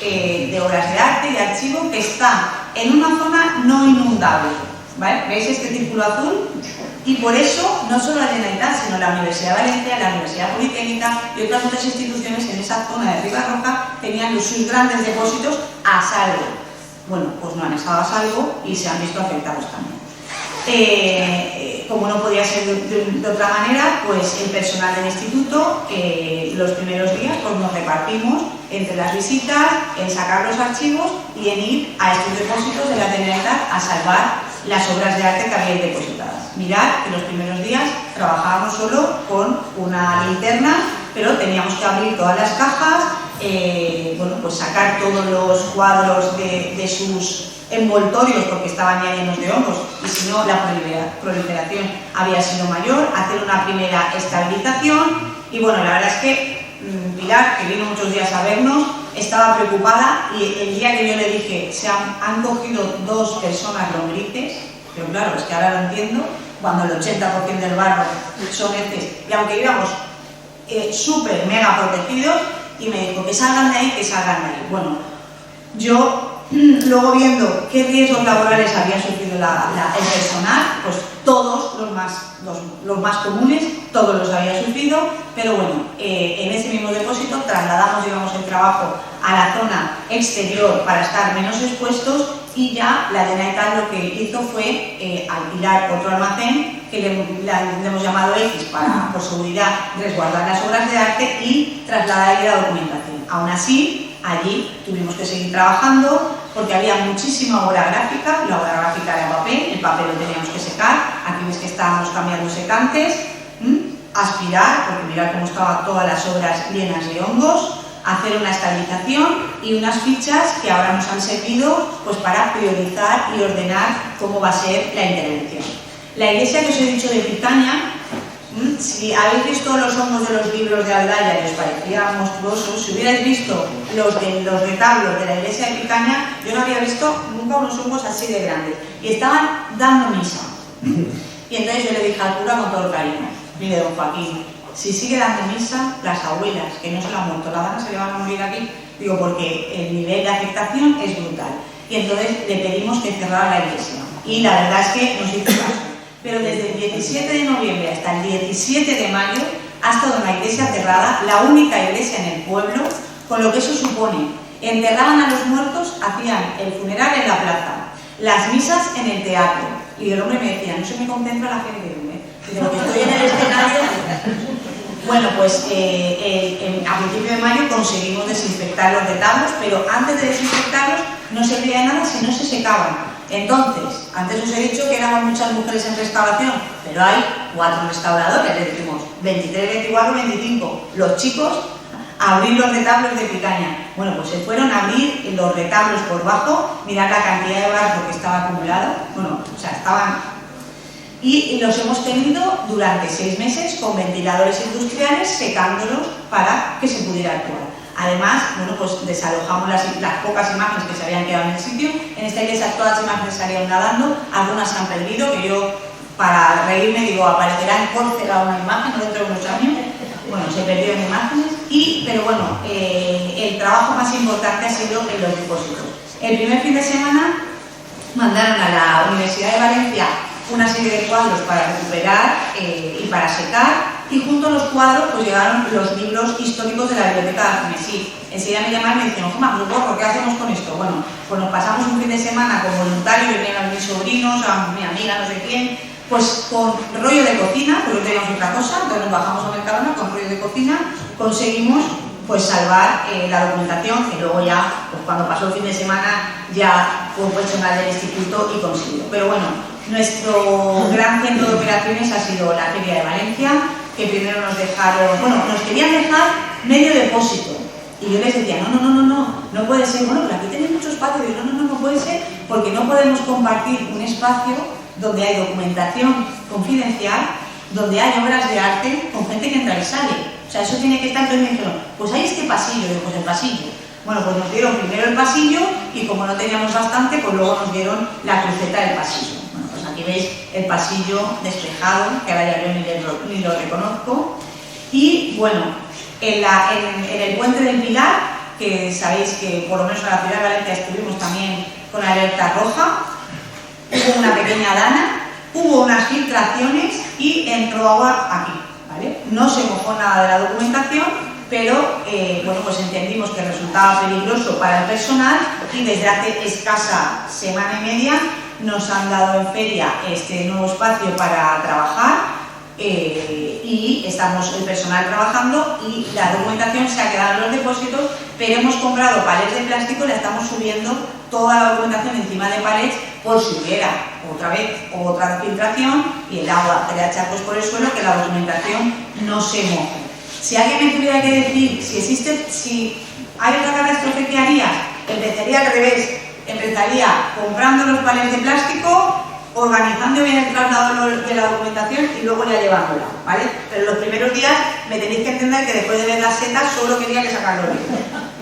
de obras de arte y archivo que está en una zona no inundable, ¿vale? ¿Veis este círculo azul? Y por eso, no solo la Generalitat, sino la Universidad de Valencia, la Universidad Politécnica y otras muchas instituciones en esa zona de Ribarroja tenían sus grandes depósitos a salvo. Bueno, pues no han estado a salvo y se han visto afectados también. Como no podía ser de otra manera, pues el personal del instituto, los primeros días, pues nos repartimos entre las visitas, en sacar los archivos y en ir a estos depósitos de la Generalitat a salvar las obras de arte que habían depositadas. Mirad que los primeros días trabajábamos solo con una linterna, pero teníamos que abrir todas las cajas, bueno, pues sacar todos los cuadros de sus envoltorios porque estaban ya llenos de hongos y si no la proliferación había sido mayor, hacer una primera estabilización y bueno, la verdad es que Pilar, que vino muchos días a vernos, estaba preocupada y el día que yo le dije, han cogido 2 personas lombrices, pero claro, es que ahora lo entiendo, cuando el 80% del barro son heces, y aunque íbamos súper mega protegidos, y me dijo que salgan de ahí, que salgan de ahí. Bueno, yo luego viendo qué riesgos laborales había sufrido el personal, pues todos los más comunes, todos los había sufrido, pero bueno, en ese mismo depósito trasladamos, digamos, el trabajo a la zona exterior para estar menos expuestos, y ya la Generalitat lo que hizo fue alquilar otro almacén que le hemos llamado X para, por seguridad, resguardar las obras de arte y trasladar la documentación. Aún así, allí tuvimos que seguir trabajando porque había muchísima obra gráfica. La obra gráfica era papel, el papel lo teníamos que secar. Aquí ves que estábamos cambiando secantes, aspirar, porque mirad cómo estaban todas las obras llenas de hongos, hacer una estabilización y unas fichas que ahora nos han servido pues para priorizar y ordenar cómo va a ser la intervención. La iglesia que os he dicho de Picaña, si habéis visto los hongos de los libros de Aldaya y os parecía monstruosos, si hubierais visto los retablos de la iglesia de Picaña, yo no había visto nunca unos hongos así de grandes. Y estaban dando misa. Y entonces yo le dije al cura con todo el cariño: mire, don Joaquín, si sigue dando misa, las abuelas que no se la han muerto, la gana se le van a morir aquí. Digo, porque el nivel de afectación es brutal. Y entonces le pedimos que cerrara la iglesia. Y la verdad es que nos hizo caso. Pero desde el 17 de noviembre hasta el 17 de mayo ha estado una iglesia cerrada, la única iglesia en el pueblo, con lo que eso supone. Enterraban a los muertos, hacían el funeral en la plaza, las misas en el teatro. Y el hombre me decía: no se me concentra la gente, de lo que estoy en el escenario. Bueno, pues a principios de mayo conseguimos desinfectar los retablos, pero antes de desinfectarlos no servía de nada si no se secaban. Entonces, antes os he dicho que éramos muchas mujeres en restauración, pero hay 4 restauradores, le decimos 23, 24, 25. Los chicos a abrir los retablos de Picaña. Bueno, pues se fueron a abrir los retablos por bajo, mirad la cantidad de barro que estaba acumulado. Bueno, o sea, estaban... Y los hemos tenido durante 6 meses con ventiladores industriales secándolos para que se pudiera actuar. Además, bueno, pues desalojamos las pocas imágenes que se habían quedado en el sitio. En esta iglesia todas las imágenes salían nadando, algunas se han perdido, que yo, para reírme, digo, aparecerá en Córcega una imagen dentro de unos años. Bueno, se perdieron imágenes, pero bueno, el trabajo más importante ha sido en los depósitos. El primer fin de semana mandaron a la Universidad de Valencia una serie de cuadros para recuperar y para secar, y junto a los cuadros pues llegaron los libros históricos de la biblioteca de Artemesí. Enseguida me llamaron y me dijeron: Gemma, ¿qué hacemos con esto? Bueno, pues nos pasamos un fin de semana con voluntarios, venían a mis sobrinos, a mi amiga, no sé quién, pues con rollo de cocina, porque no teníamos otra cosa, entonces nos bajamos a Mercadona con rollo de cocina, conseguimos pues salvar la documentación, que luego ya, pues cuando pasó el fin de semana, ya fue personal del instituto y consiguió. Pero bueno, nuestro gran centro de operaciones ha sido la Feria de Valencia, que primero nos dejaron, bueno, nos querían dejar medio depósito. Y yo les decía: no puede ser. Bueno, pero aquí tenéis mucho espacio. Y yo, no puede ser, porque no podemos compartir un espacio donde hay documentación confidencial, donde hay obras de arte con gente que entra y sale. O sea, eso tiene que estar. Entonces me dijeron: pues hay este pasillo. Digo, pues el pasillo. Bueno, pues nos dieron primero el pasillo, y como no teníamos bastante, pues luego nos dieron la cruceta del pasillo. Bueno, pues aquí veis el pasillo despejado, que ahora ya yo ni lo reconozco. Y bueno, en el puente del Pilar, que sabéis que por lo menos en la ciudad de Valencia estuvimos también con alerta roja, hubo una pequeña dana, hubo unas filtraciones y entró agua aquí, ¿vale? No se mojó nada de la documentación, pero bueno, pues entendimos que resultaba peligroso para el personal, y desde hace escasa semana y media nos han dado en feria este nuevo espacio para trabajar. Y estamos el personal trabajando, y la documentación se ha quedado en los depósitos, pero hemos comprado palets de plástico, le estamos subiendo toda la documentación encima de palets por si hubiera otra filtración y el agua haría charcos por el suelo, que la documentación no se moje. Si alguien me tuviera que decir si hay otra catástrofe que haría, empezaría al revés, empezaría comprando los palets de plástico, organizando bien el traslado de la documentación y luego ya llevándola, ¿vale? Pero los primeros días me tenéis que entender que después de ver las setas solo quería que sacarlo bien.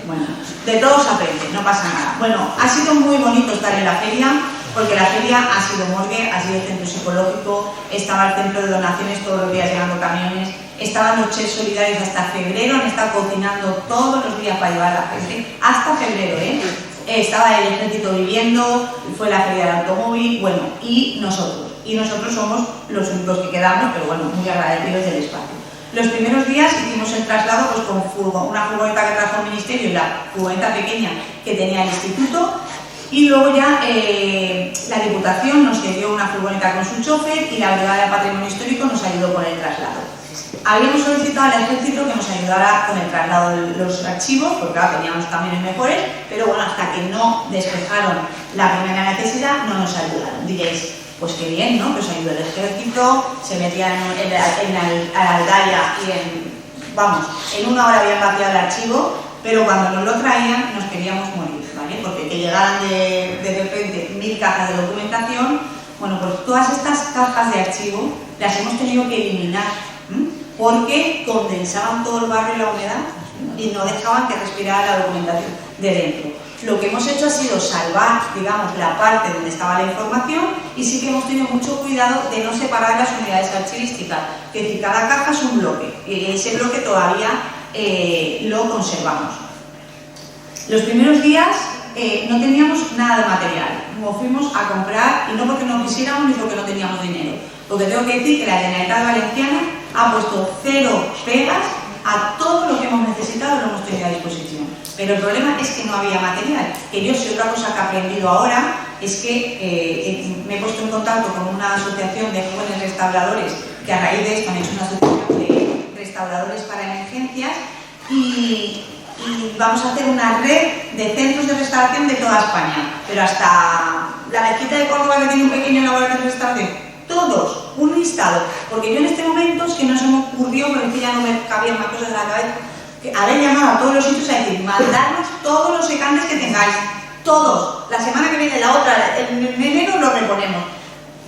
Bueno, de todo se aprende, no pasa nada. Bueno, ha sido muy bonito estar en la feria. porque la feria ha sido morgue, ha sido centro psicológico, estaba el centro de donaciones todos los días llegando camiones, estaban los chefs solidarios hasta febrero, han estado cocinando todos los días para llevar a la gente, hasta febrero, estaba el ejército viviendo, fue la feria del automóvil, bueno, y nosotros somos los únicos que quedamos, pero bueno, muy agradecidos del espacio. Los primeros días hicimos el traslado pues, con una furgoneta que trajo el ministerio y la furgoneta pequeña que tenía el instituto, y luego ya la Diputación nos cedió una furgoneta con su chofer y la Brigada de Patrimonio Histórico nos ayudó con el traslado. Habíamos solicitado al ejército que nos ayudara con el traslado de los archivos, porque claro, teníamos camiones mejores, pero bueno, hasta que no despejaron la primera necesidad no nos ayudaron. Diréis, pues qué bien, ¿no? Que os ayudó el ejército, se metían en la Aldaya y en una hora habían vaciado el archivo, pero cuando nos lo traían nos queríamos morir, ¿vale? Porque que llegaran de repente 1000 cajas de documentación, bueno, pues todas estas cajas de archivo las hemos tenido que eliminar, porque condensaban todo el barro y la humedad y no dejaban que respirara la documentación de dentro. Lo que hemos hecho ha sido salvar, digamos, la parte donde estaba la información, y sí que hemos tenido mucho cuidado de no separar las unidades archivísticas, que decir, cada caja es un bloque, y ese bloque todavía lo conservamos. Los primeros días no teníamos nada de material, nos fuimos a comprar, y no porque no quisiéramos ni porque no teníamos dinero, porque tengo que decir que la Generalitat Valenciana ha puesto 0 pegas a todo lo que hemos necesitado, lo hemos tenido a disposición. Pero el problema es que no había material. Que yo, si otra cosa que he aprendido ahora, es que me he puesto en contacto con una asociación de jóvenes restauradores que a raíz de esto han hecho una asociación de restauradores para emergencias, y vamos a hacer una red de centros de restauración de toda España. Pero hasta la Mezquita de Córdoba, que tiene un pequeño laboratorio de restauración, todos, un listado, porque yo en este momento es que no se me ocurrió, porque es que ya no me cabían más cosas de la cabeza, haber llamado a todos los sitios a decir, mandarnos todos los secantes que tengáis, todos, la semana que viene, la otra, en enero lo reponemos.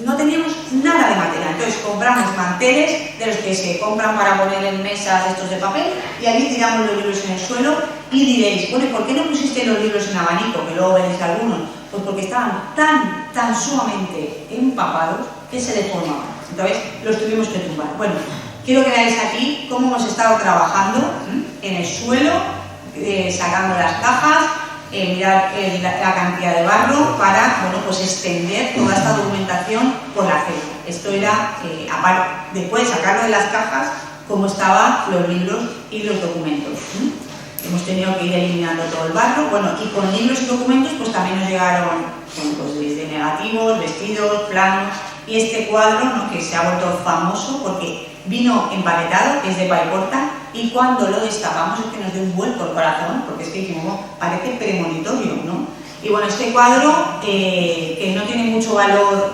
No teníamos nada de material, entonces compramos manteles de los que se compran para poner en mesas estos de papel, y allí tiramos los libros en el suelo, y diréis, bueno, ¿por qué no pusiste los libros en abanico? Que luego veréis algunos. Pues porque estaban tan sumamente empapados que se deformaban, entonces los tuvimos que tumbar. Bueno, quiero que veáis aquí cómo hemos estado trabajando en el suelo, sacando las cajas, mirad la cantidad de barro para, bueno, pues extender toda esta documentación por la feria. Esto era, después de sacarlo de las cajas, cómo estaban los libros y los documentos. Hemos tenido que ir eliminando todo el barro, bueno, y con libros y documentos pues también nos llegaron, bueno, pues desde negativos, vestidos, planos, y este cuadro, ¿no?, que se ha vuelto famoso porque vino empaquetado, es de Paiporta, y cuando lo destapamos es que nos dio un vuelco el corazón, porque es que dijimos, parece premonitorio, ¿no? Y bueno, este cuadro, que no tiene mucho valor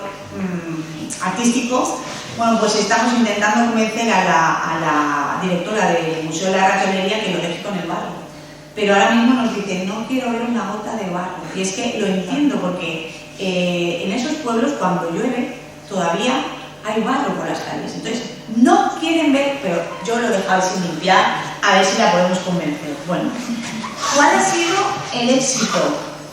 artístico, bueno, pues estamos intentando convencer a la directora del Museo de la Rachonería que lo deje con el barro. Pero ahora mismo nos dice, no quiero ver una gota de barro. Y es que lo entiendo, porque en esos pueblos, cuando llueve, todavía hay barro por las calles. Entonces, no quieren ver, pero yo lo he dejado sin limpiar, a ver si la podemos convencer. Bueno, ¿cuál ha sido el éxito?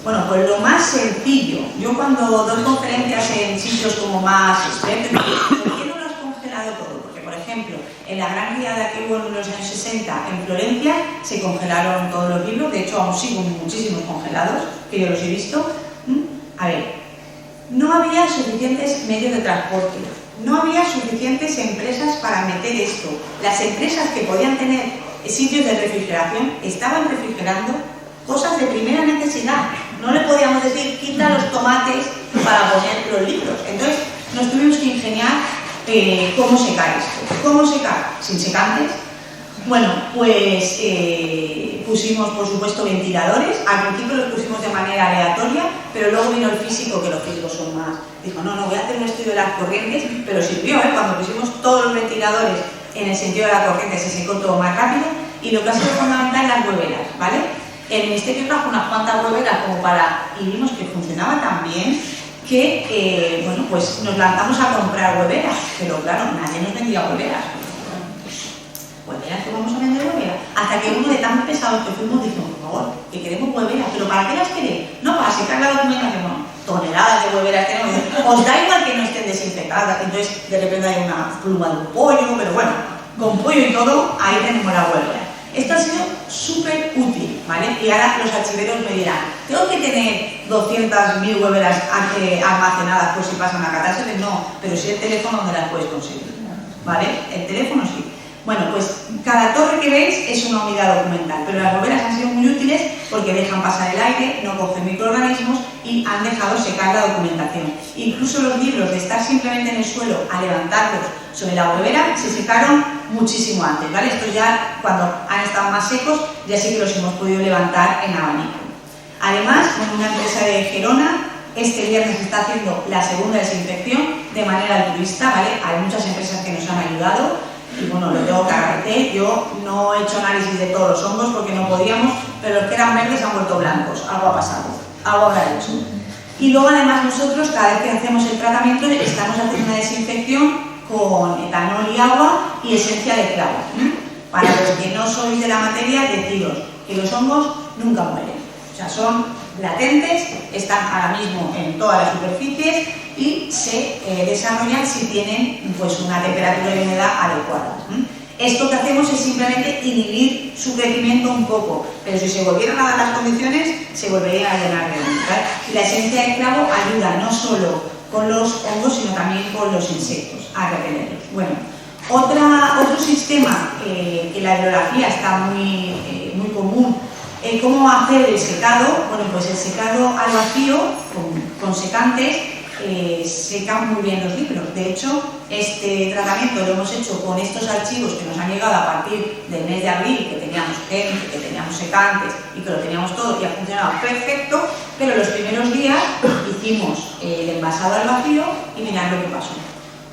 Bueno, pues lo más sencillo. Yo cuando doy conferencias en sitios como más expertos, ¿por qué no lo has congelado todo? Porque, por ejemplo, en la gran riada que hubo en los años 60 en Florencia, se congelaron todos los libros. De hecho, aún siguen muchísimos congelados, que yo los he visto. A ver, no había suficientes medios de transporte, no había suficientes empresas para meter esto. Las empresas que podían tener sitios de refrigeración estaban refrigerando cosas de primera necesidad. No le podíamos decir, quita los tomates para poner los libros. Entonces, nos tuvimos que ingeniar cómo secar esto. ¿Cómo secar? Sin secantes. Bueno, pues pusimos, por supuesto, ventiladores. Al principio los pusimos de manera aleatoria, pero luego vino el físico, que los físicos son más. Dijo, no, voy a hacer un estudio de las corrientes, pero sirvió, cuando pusimos todos los ventiladores en el sentido de la corriente se secó todo más rápido. Y lo que ha sido fundamental, las hueveras, ¿vale? El ministerio trajo unas cuantas hueveras como para, y vimos que funcionaba tan bien que, bueno, pues nos lanzamos a comprar hueveras, pero claro, nadie nos vendía hueveras. ¿Hueveras? ¿Cómo vamos a vender hueveras? Hasta que uno de tan pesados que fuimos dijo, por favor, que queremos hueveras, ¿pero para qué las queréis? No, para secar la documentación, no. toneladas de hueveras tenemos, os da igual que no estén desinfectadas, entonces de repente hay una pluma de un pollo, pero bueno, con pollo y todo, ahí tenemos la huevera. Esto ha sido súper útil, ¿vale? Y ahora los archiveros me dirán, ¿tengo que tener 200.000 hueveras almacenadas por si pasan una catástrofe? No, pero si el teléfono, ¿dónde las puedes conseguir? ¿Vale? El teléfono sí. Bueno, pues cada torre que veis es una unidad documental, pero las hueveras han sido muy útiles porque dejan pasar el aire, no cogen microorganismos y han dejado secar la documentación. Incluso los libros, de estar simplemente en el suelo a levantarlos sobre la huevera, se secaron muchísimo antes, ¿vale? Estos ya, cuando han estado más secos, ya sí que los hemos podido levantar en abanico. Además, con una empresa de Gerona, este viernes se está haciendo la segunda desinfección de manera altruista, ¿vale? Hay muchas empresas que nos han ayudado. Y bueno, lo tengo que agradecer. Yo no he hecho análisis de todos los hongos porque no podíamos, pero los que eran verdes han vuelto blancos. Algo ha pasado, algo habrá hecho. Y luego además nosotros, cada vez que hacemos el tratamiento, estamos haciendo una desinfección con etanol y agua y esencia de clavo. Para los que no sois de la materia, deciros que los hongos nunca mueren. O sea, son latentes, están ahora mismo en todas las superficies y se desarrollan si tienen pues, una temperatura y humedad adecuada. Esto que hacemos es simplemente inhibir su crecimiento un poco, pero si se volvieran a dar las condiciones, se volverían a llenar de hongos. Y la esencia de clavo ayuda no solo con los hongos, sino también con los insectos a repelerlos. Bueno, otro sistema que la hidrografía está muy común. ¿Cómo hacer el secado? Bueno, pues el secado al vacío, con secantes, secan muy bien los libros. De hecho, este tratamiento lo hemos hecho con estos archivos que nos han llegado a partir del mes de abril, que teníamos gente, que teníamos secantes y que lo teníamos todo y ha funcionado perfecto, pero los primeros días hicimos el envasado al vacío y mirad lo que pasó.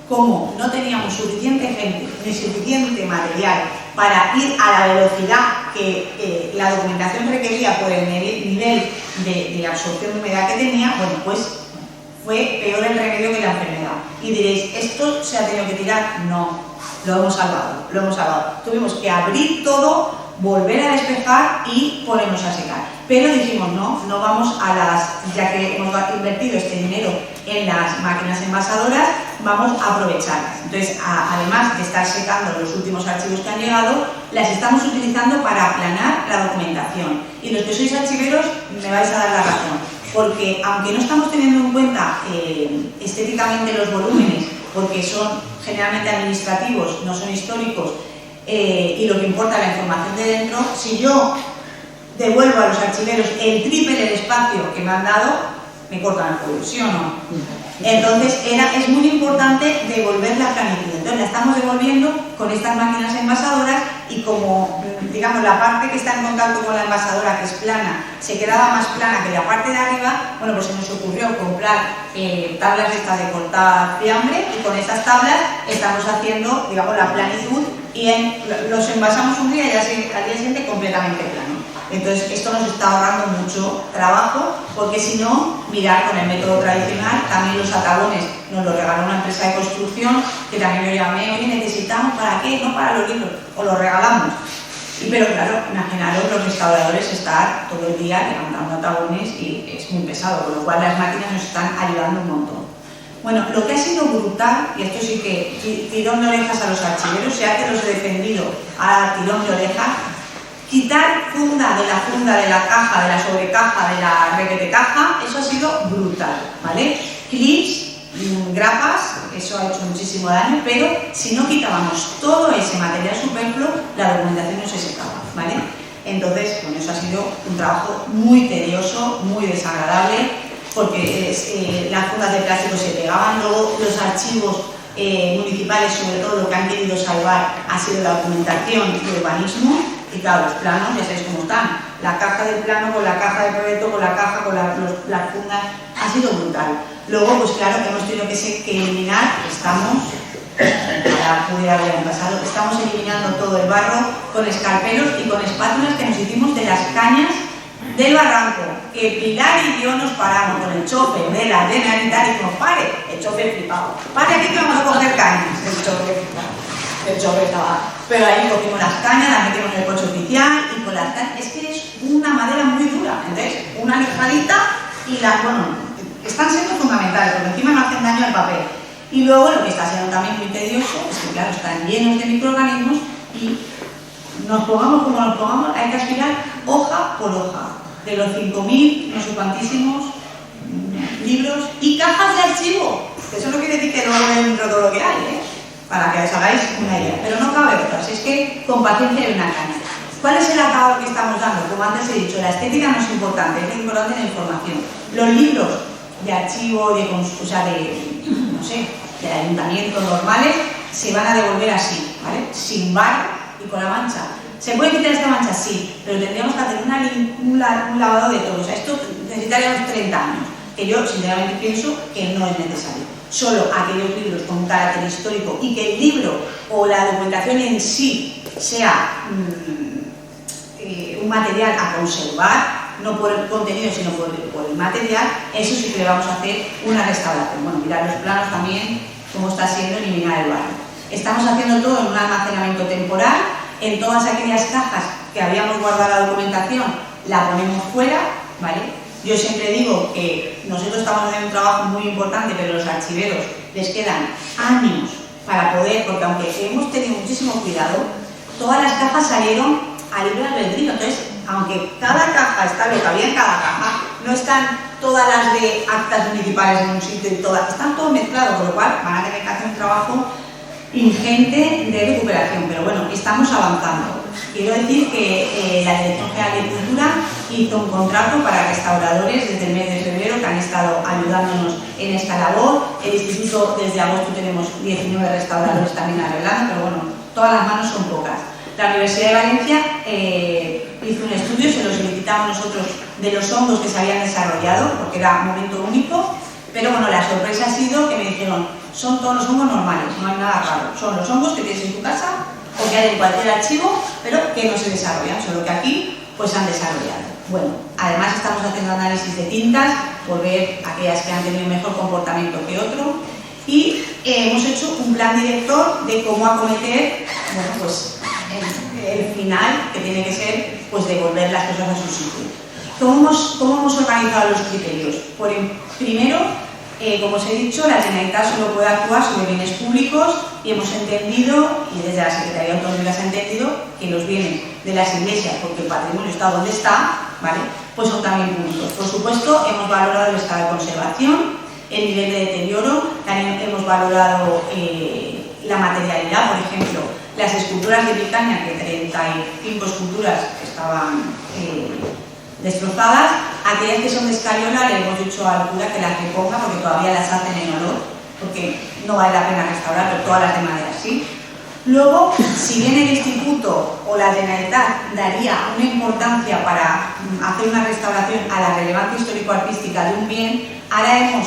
Como no teníamos suficiente gente ni suficiente material para ir a la velocidad que la documentación requería por el nivel de absorción de humedad que tenía, bueno, pues fue peor el remedio que la enfermedad. Y diréis, ¿esto se ha tenido que tirar? No, lo hemos salvado. Tuvimos que abrir todo, volver a despejar y ponernos a secar. Pero dijimos, no vamos ya que hemos invertido este dinero en las máquinas envasadoras, vamos a aprovecharlas. Entonces, además de estar secando los últimos archivos que han llegado, las estamos utilizando para aplanar la documentación. Y los que sois archiveros me vais a dar la razón, porque aunque no estamos teniendo en cuenta estéticamente los volúmenes, porque son generalmente administrativos, no son históricos, y lo que importa es la información de dentro, si yo devuelvo a los archiveros el triple del espacio que me han dado, me cortan el cuello, ¿sí o no? Entonces es muy importante devolver la planitud. Entonces la estamos devolviendo con estas máquinas envasadoras y como, digamos, la parte que está en contacto con la envasadora, que es plana, se quedaba más plana que la parte de arriba, bueno, pues se nos ocurrió comprar tablas estas de cortar fiambre y con estas tablas estamos haciendo, digamos, la planitud y los envasamos un día y al día siguiente completamente plano. Entonces esto nos está ahorrando mucho trabajo porque si no, mirar con el método tradicional, también los atabones nos los regaló una empresa de construcción que también yo llamé, oye, necesitamos, ¿para qué? No para los libros, o los regalamos. Pero claro, imaginaros los restauradores estar todo el día levantando atabones y es muy pesado, con lo cual las máquinas nos están ayudando un montón. Bueno, lo que ha sido brutal, y esto sí que tirón de orejas a los archiveros, ya que los he defendido a tirón de orejas, quitar funda de la caja, de la sobrecaja, de la requetecaja, eso ha sido brutal, ¿vale? Clips, grapas, eso ha hecho muchísimo daño, pero si no quitábamos todo ese material superfluo, la documentación no se secaba, ¿vale? Entonces, bueno, eso ha sido un trabajo muy tedioso, muy desagradable, porque las fundas de plástico se pegaban, luego los archivos municipales, sobre todo lo que han querido salvar ha sido la documentación de urbanismo. Y claro, los planos, ya sabéis cómo están. La caja del plano con la caja de proyecto, con la caja, con las fundas, ha sido brutal. Luego, pues claro, hemos tenido que eliminar, estamos eliminando todo el barro con escarperos y con espátulas que nos hicimos de las cañas del barranco. Que Pilar y yo nos paramos con el chofer de la Generalitat y dijimos, pare, el chofer flipado, pare aquí que vamos a coger cañas. El chofer estaba... Pero ahí cogimos las cañas, las metimos en el coche oficial y con las cañas, es que es una madera muy dura, entonces una lijadita y están siendo fundamentales, porque encima no hacen daño al papel. Y luego lo que está siendo también muy tedioso es que, claro, están llenos de microorganismos y nos pongamos como nos pongamos, hay que aspirar hoja por hoja, de los 5.000, no sé cuantísimos libros y cajas de archivo. Eso no quiere decir que no dentro todo lo que hay, para que os hagáis una idea, pero no cabe otras, es que con paciencia y una caña. ¿Cuál es el acabado que estamos dando? Como antes he dicho, la estética no es importante, es importante la información. Los libros de archivo, no sé, de ayuntamiento normales, se van a devolver así, ¿vale? Sin barra y con la mancha. ¿Se puede quitar esta mancha? Sí, pero tendríamos que hacer un lavado de todo. O sea, esto necesitaríamos 30 años, que yo sinceramente pienso que no es necesario. Solo aquellos libros con un carácter histórico y que el libro o la documentación en sí sea un material a conservar, no por el contenido sino por el material, eso sí que le vamos a hacer una restauración. Bueno, mirad los planos también, cómo está siendo eliminar el barro. Estamos haciendo todo en un almacenamiento temporal, en todas aquellas cajas que habíamos guardado la documentación, la ponemos fuera, ¿vale? Yo siempre digo que nosotros estamos haciendo un trabajo muy importante, pero los archiveros les quedan años para poder, porque aunque hemos tenido muchísimo cuidado, todas las cajas salieron a libre albedrío. Entonces, aunque cada caja está lo que había en cada caja, no están todas las de actas municipales en un sitio y todas, están todo mezclado, con lo cual van a tener que hacer un trabajo ingente de recuperación, pero bueno, estamos avanzando. Quiero decir que la Dirección General de Cultura hizo un contrato para restauradores desde el mes de febrero que han estado ayudándonos en esta labor. El instituto, desde agosto tenemos 19 restauradores también arreglando, pero bueno, todas las manos son pocas. La Universidad de Valencia hizo un estudio, se lo solicitamos nosotros, de los hongos que se habían desarrollado, porque era un momento único, pero bueno, la sorpresa ha sido que me dijeron, son todos los hongos normales, no hay nada raro, son los hongos que tienes en tu casa o que hay en cualquier archivo, pero que no se desarrollan, solo que aquí pues se han desarrollado. Bueno, además estamos haciendo análisis de tintas por ver aquellas que han tenido mejor comportamiento que otro y hemos hecho un plan director de cómo acometer, bueno, pues el final, que tiene que ser pues devolver las cosas a su sitio. ¿Cómo hemos organizado los criterios? Primero, como os he dicho, la Generalitat solo puede actuar sobre bienes públicos y hemos entendido, y desde la Secretaría Autonómica se ha entendido, que los bienes de las iglesias, porque el patrimonio está donde está, ¿vale?, pues son también públicos. Por supuesto, hemos valorado el estado de conservación, el nivel de deterioro, también hemos valorado la materialidad, por ejemplo, las esculturas de Picaña, que 35 esculturas estaban destrozadas, aquellas que son de escayola le hemos dicho al cura que las reponga porque todavía las hacen en olor, porque no vale la pena restaurar, pero todas las de madera sí. Luego, si bien el instituto o la Generalitat daría una importancia para hacer una restauración a la relevancia histórico-artística de un bien, ahora hemos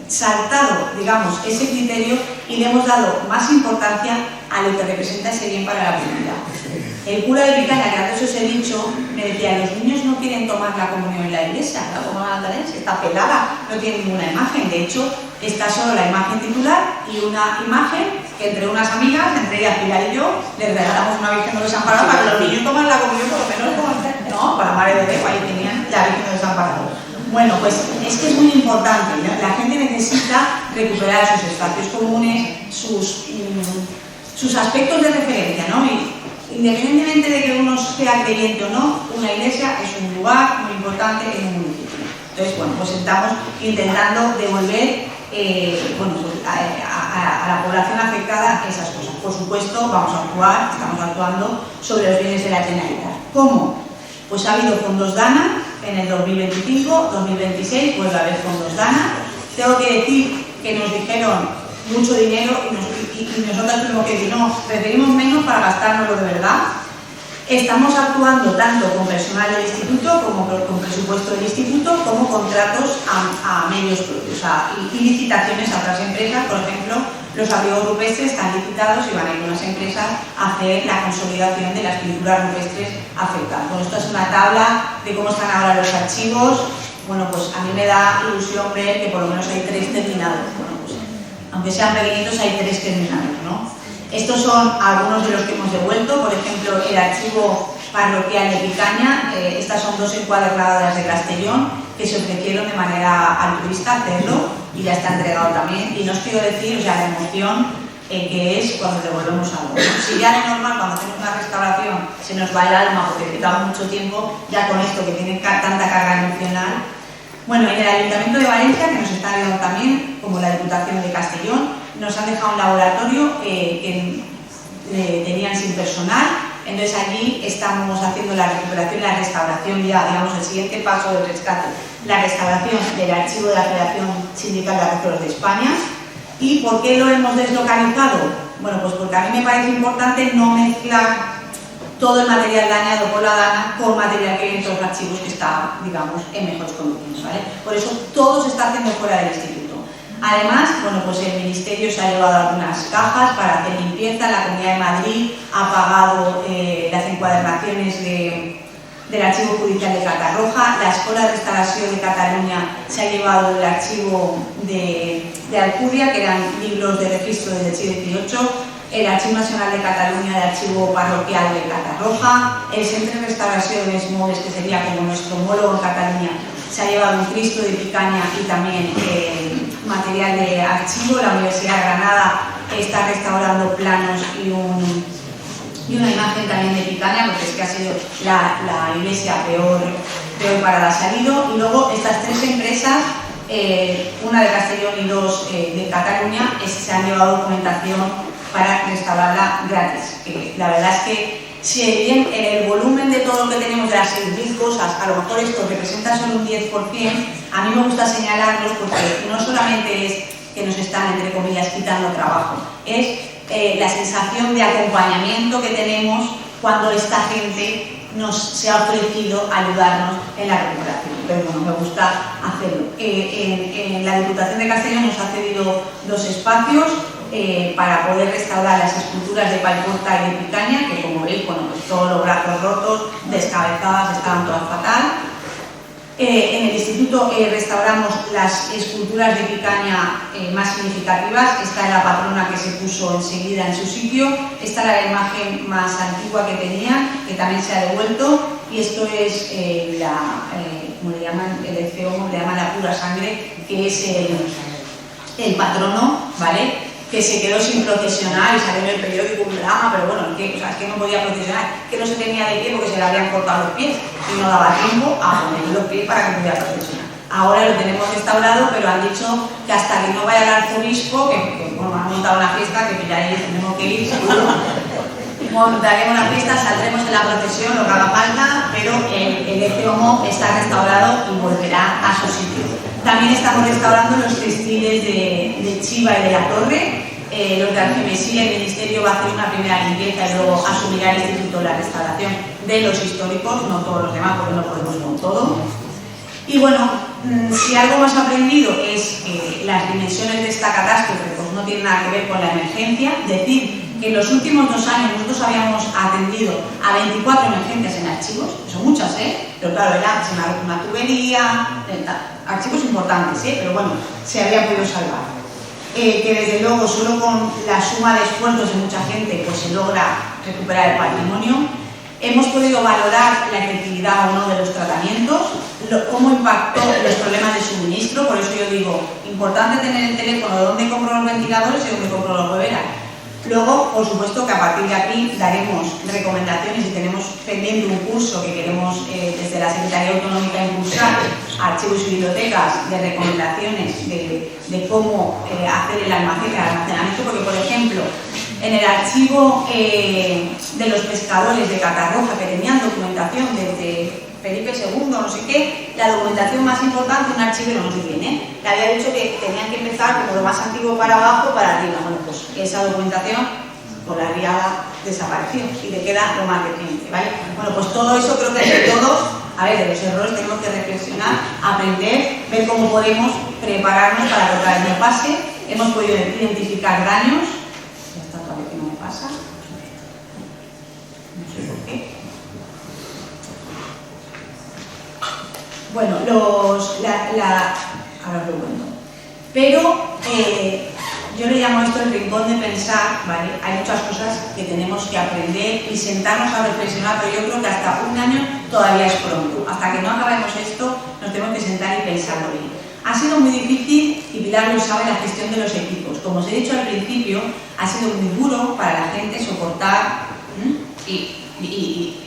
saltado, digamos, ese criterio y le hemos dado más importancia a lo que representa ese bien para la comunidad. El cura de Picaña, que antes os he dicho, me decía, los niños no quieren tomar la comunión en la iglesia, la comunión está pelada, no tiene ninguna imagen, de hecho está solo la imagen titular y una imagen que entre unas amigas, entre ellas Pilar y yo, les regalamos una Virgen de Desamparado para que los niños tomen la comunión por lo menos como no, para la Madre de Dios, ahí tenían la Virgen de Desamparado. Bueno, pues es que es muy importante, ¿no? La gente necesita recuperar sus espacios comunes, sus aspectos de referencia, ¿no? Y independientemente de que uno sea creyente o no, una iglesia es un lugar muy importante en un municipio. Entonces, bueno, pues estamos intentando devolver a la población afectada esas cosas. Por supuesto, vamos a actuar, estamos actuando sobre los bienes de la Generalitat. ¿Cómo? Pues ha habido fondos DANA en el 2025, 2026, vuelve a haber fondos DANA. Tengo que decir que nos dijeron mucho dinero y nosotros tuvimos que decir, no, preferimos menos para gastárnoslo de verdad. Estamos actuando tanto con personal del instituto como con presupuesto del instituto, como contratos a medios propios y licitaciones a otras empresas. Por ejemplo, los abrigos rupestres están licitados y van a ir unas empresas a hacer la consolidación de las pinturas rupestres afectadas. Bueno, esto es una tabla de cómo están ahora los archivos. Bueno, pues a mí me da ilusión ver que por lo menos hay 3 terminados. Bueno, pues aunque sean pequeñitos, hay 3 terminados, ¿no? Estos son algunos de los que hemos devuelto, por ejemplo, el archivo parroquial de Picaña, estas son 2 encuadernadoras de Castellón, que se ofrecieron de manera altruista hacerlo y ya está entregado también. Y no os quiero decir, o sea, la emoción que es cuando devolvemos algo. Si ya de normal cuando hacemos una restauración se nos va el alma porque quitamos mucho tiempo, ya con esto que tiene tanta carga emocional. Bueno, en el Ayuntamiento de Valencia, que nos está ayudando también, como la Diputación de Castellón, nos han dejado un laboratorio que tenían sin personal. Entonces allí estamos haciendo la recuperación y la restauración ya, digamos, el siguiente paso del rescate, la restauración del archivo de la Federación Sindical de Arroceros de España. ¿Y por qué lo hemos deslocalizado? Bueno, pues porque a mí me parece importante no mezclar todo el material dañado por la Dana con material que hay en otros archivos que está, digamos, en mejores condiciones, ¿vale? Por eso todo se está haciendo fuera del instituto. Además, bueno, pues el Ministerio se ha llevado algunas cajas para hacer limpieza. La Comunidad de Madrid ha pagado las encuadernaciones del Archivo Judicial de Catarroja. La Escuela de Restauración de Cataluña se ha llevado el archivo de Alcudia, que eran libros de registro del siglo XVIII, el Archivo Nacional de Cataluña, el Archivo Parroquial de Catarroja, el Centro de Restauraciones Moles, que sería como nuestro homólogo en Cataluña, se ha llevado un Cristo de Picaña y también material de archivo. La Universidad de Granada está restaurando planos y una imagen también de Picaña, porque es que ha sido la iglesia peor parada ha salido. Y luego estas tres empresas, una de Castellón y dos de Cataluña, se han llevado documentación para restaurarla gratis. Que la verdad es que si bien en el volumen de todo lo que tenemos de las 6.000 cosas, a lo mejor esto representa solo un 10%, a mí me gusta señalarlos porque no solamente es que nos están, entre comillas, quitando trabajo, es la sensación de acompañamiento que tenemos cuando esta gente se ha ofrecido ayudarnos en la recuperación. Pero bueno, me gusta hacerlo. En la Diputación de Castellón nos ha cedido 2 espacios para poder restaurar las esculturas de Paiporta y de Picaña, que como veis, bueno, pues todos los brazos rotos, descabezadas, estaban todas fatal. En el instituto restauramos las esculturas de Picaña más significativas. Esta es la patrona que se puso enseguida en su sitio. Esta era la imagen más antigua que tenía, que también se ha devuelto. Y esto es como le llaman, el Eceomo, le llaman la pura sangre, que es el patrono, ¿vale?, que se quedó sin procesionar y salió en el periódico un drama, pero bueno, es que no podía procesionar, que no se tenía de pie porque se le habían cortado los pies y no daba tiempo a ponerle los pies para que pudiera procesionar. Ahora lo tenemos restaurado, pero han dicho que hasta que no vaya el arzobispo, que bueno, han montado una fiesta, que ya ahí tenemos que ir, seguro. Montaremos la fiesta, saldremos en la procesión, lo que haga falta, pero el Eceomo está restaurado y volverá a su sitio. También estamos restaurando los textiles de Chiva y de la Torre. Los de Argemesí, el Ministerio va a hacer una primera limpieza y luego asumirá el Instituto la restauración de los históricos, no todos los demás porque no podemos con todo. Y bueno, si algo hemos aprendido es que las dimensiones de esta catástrofe pues no tienen nada que ver con la emergencia. Decir que en los últimos 2 años nosotros habíamos atendido a 24 emergencias en archivos, que son muchas, pero claro, era una tubería, archivos importantes, pero bueno, se había podido salvar. Que desde luego solo con la suma de esfuerzos de mucha gente pues se logra recuperar el patrimonio. Hemos podido valorar la efectividad o no de los tratamientos, cómo impactó los problemas de suministro. Por eso yo digo, importante tener el teléfono de dónde compro los ventiladores y dónde compro los hueveras. Luego, por supuesto que a partir de aquí daremos recomendaciones y tenemos pendiente un curso que queremos desde la Secretaría Autonómica impulsar a archivos y bibliotecas de recomendaciones de cómo hacer el almacenamiento, porque por ejemplo, en el archivo de los pescadores de Catarroja, que tenían documentación desde Felipe II, no sé qué, la documentación más importante un archivero no se tiene. Le había dicho que tenían que empezar como lo más antiguo para abajo, para arriba. Bueno, pues esa documentación por la riada desapareció y te queda lo más reciente, ¿vale? Bueno, pues todo eso creo que de todos, a ver, de los errores tenemos que reflexionar, aprender, ver cómo podemos prepararnos para que otra vez no pase. Hemos podido identificar daños. Esta otra vez que no me pasa. No sé por qué. Bueno, ahora os lo cuento. Pero yo le llamo esto el rincón de pensar, ¿vale? Hay muchas cosas que tenemos que aprender y sentarnos a reflexionar, pero yo creo que hasta 1 año todavía es pronto. Hasta que no acabemos esto, nos tenemos que sentar y pensarlo bien. Ha sido muy difícil, y Pilar lo sabe, la gestión de los equipos. Como os he dicho al principio, ha sido muy duro para la gente soportar y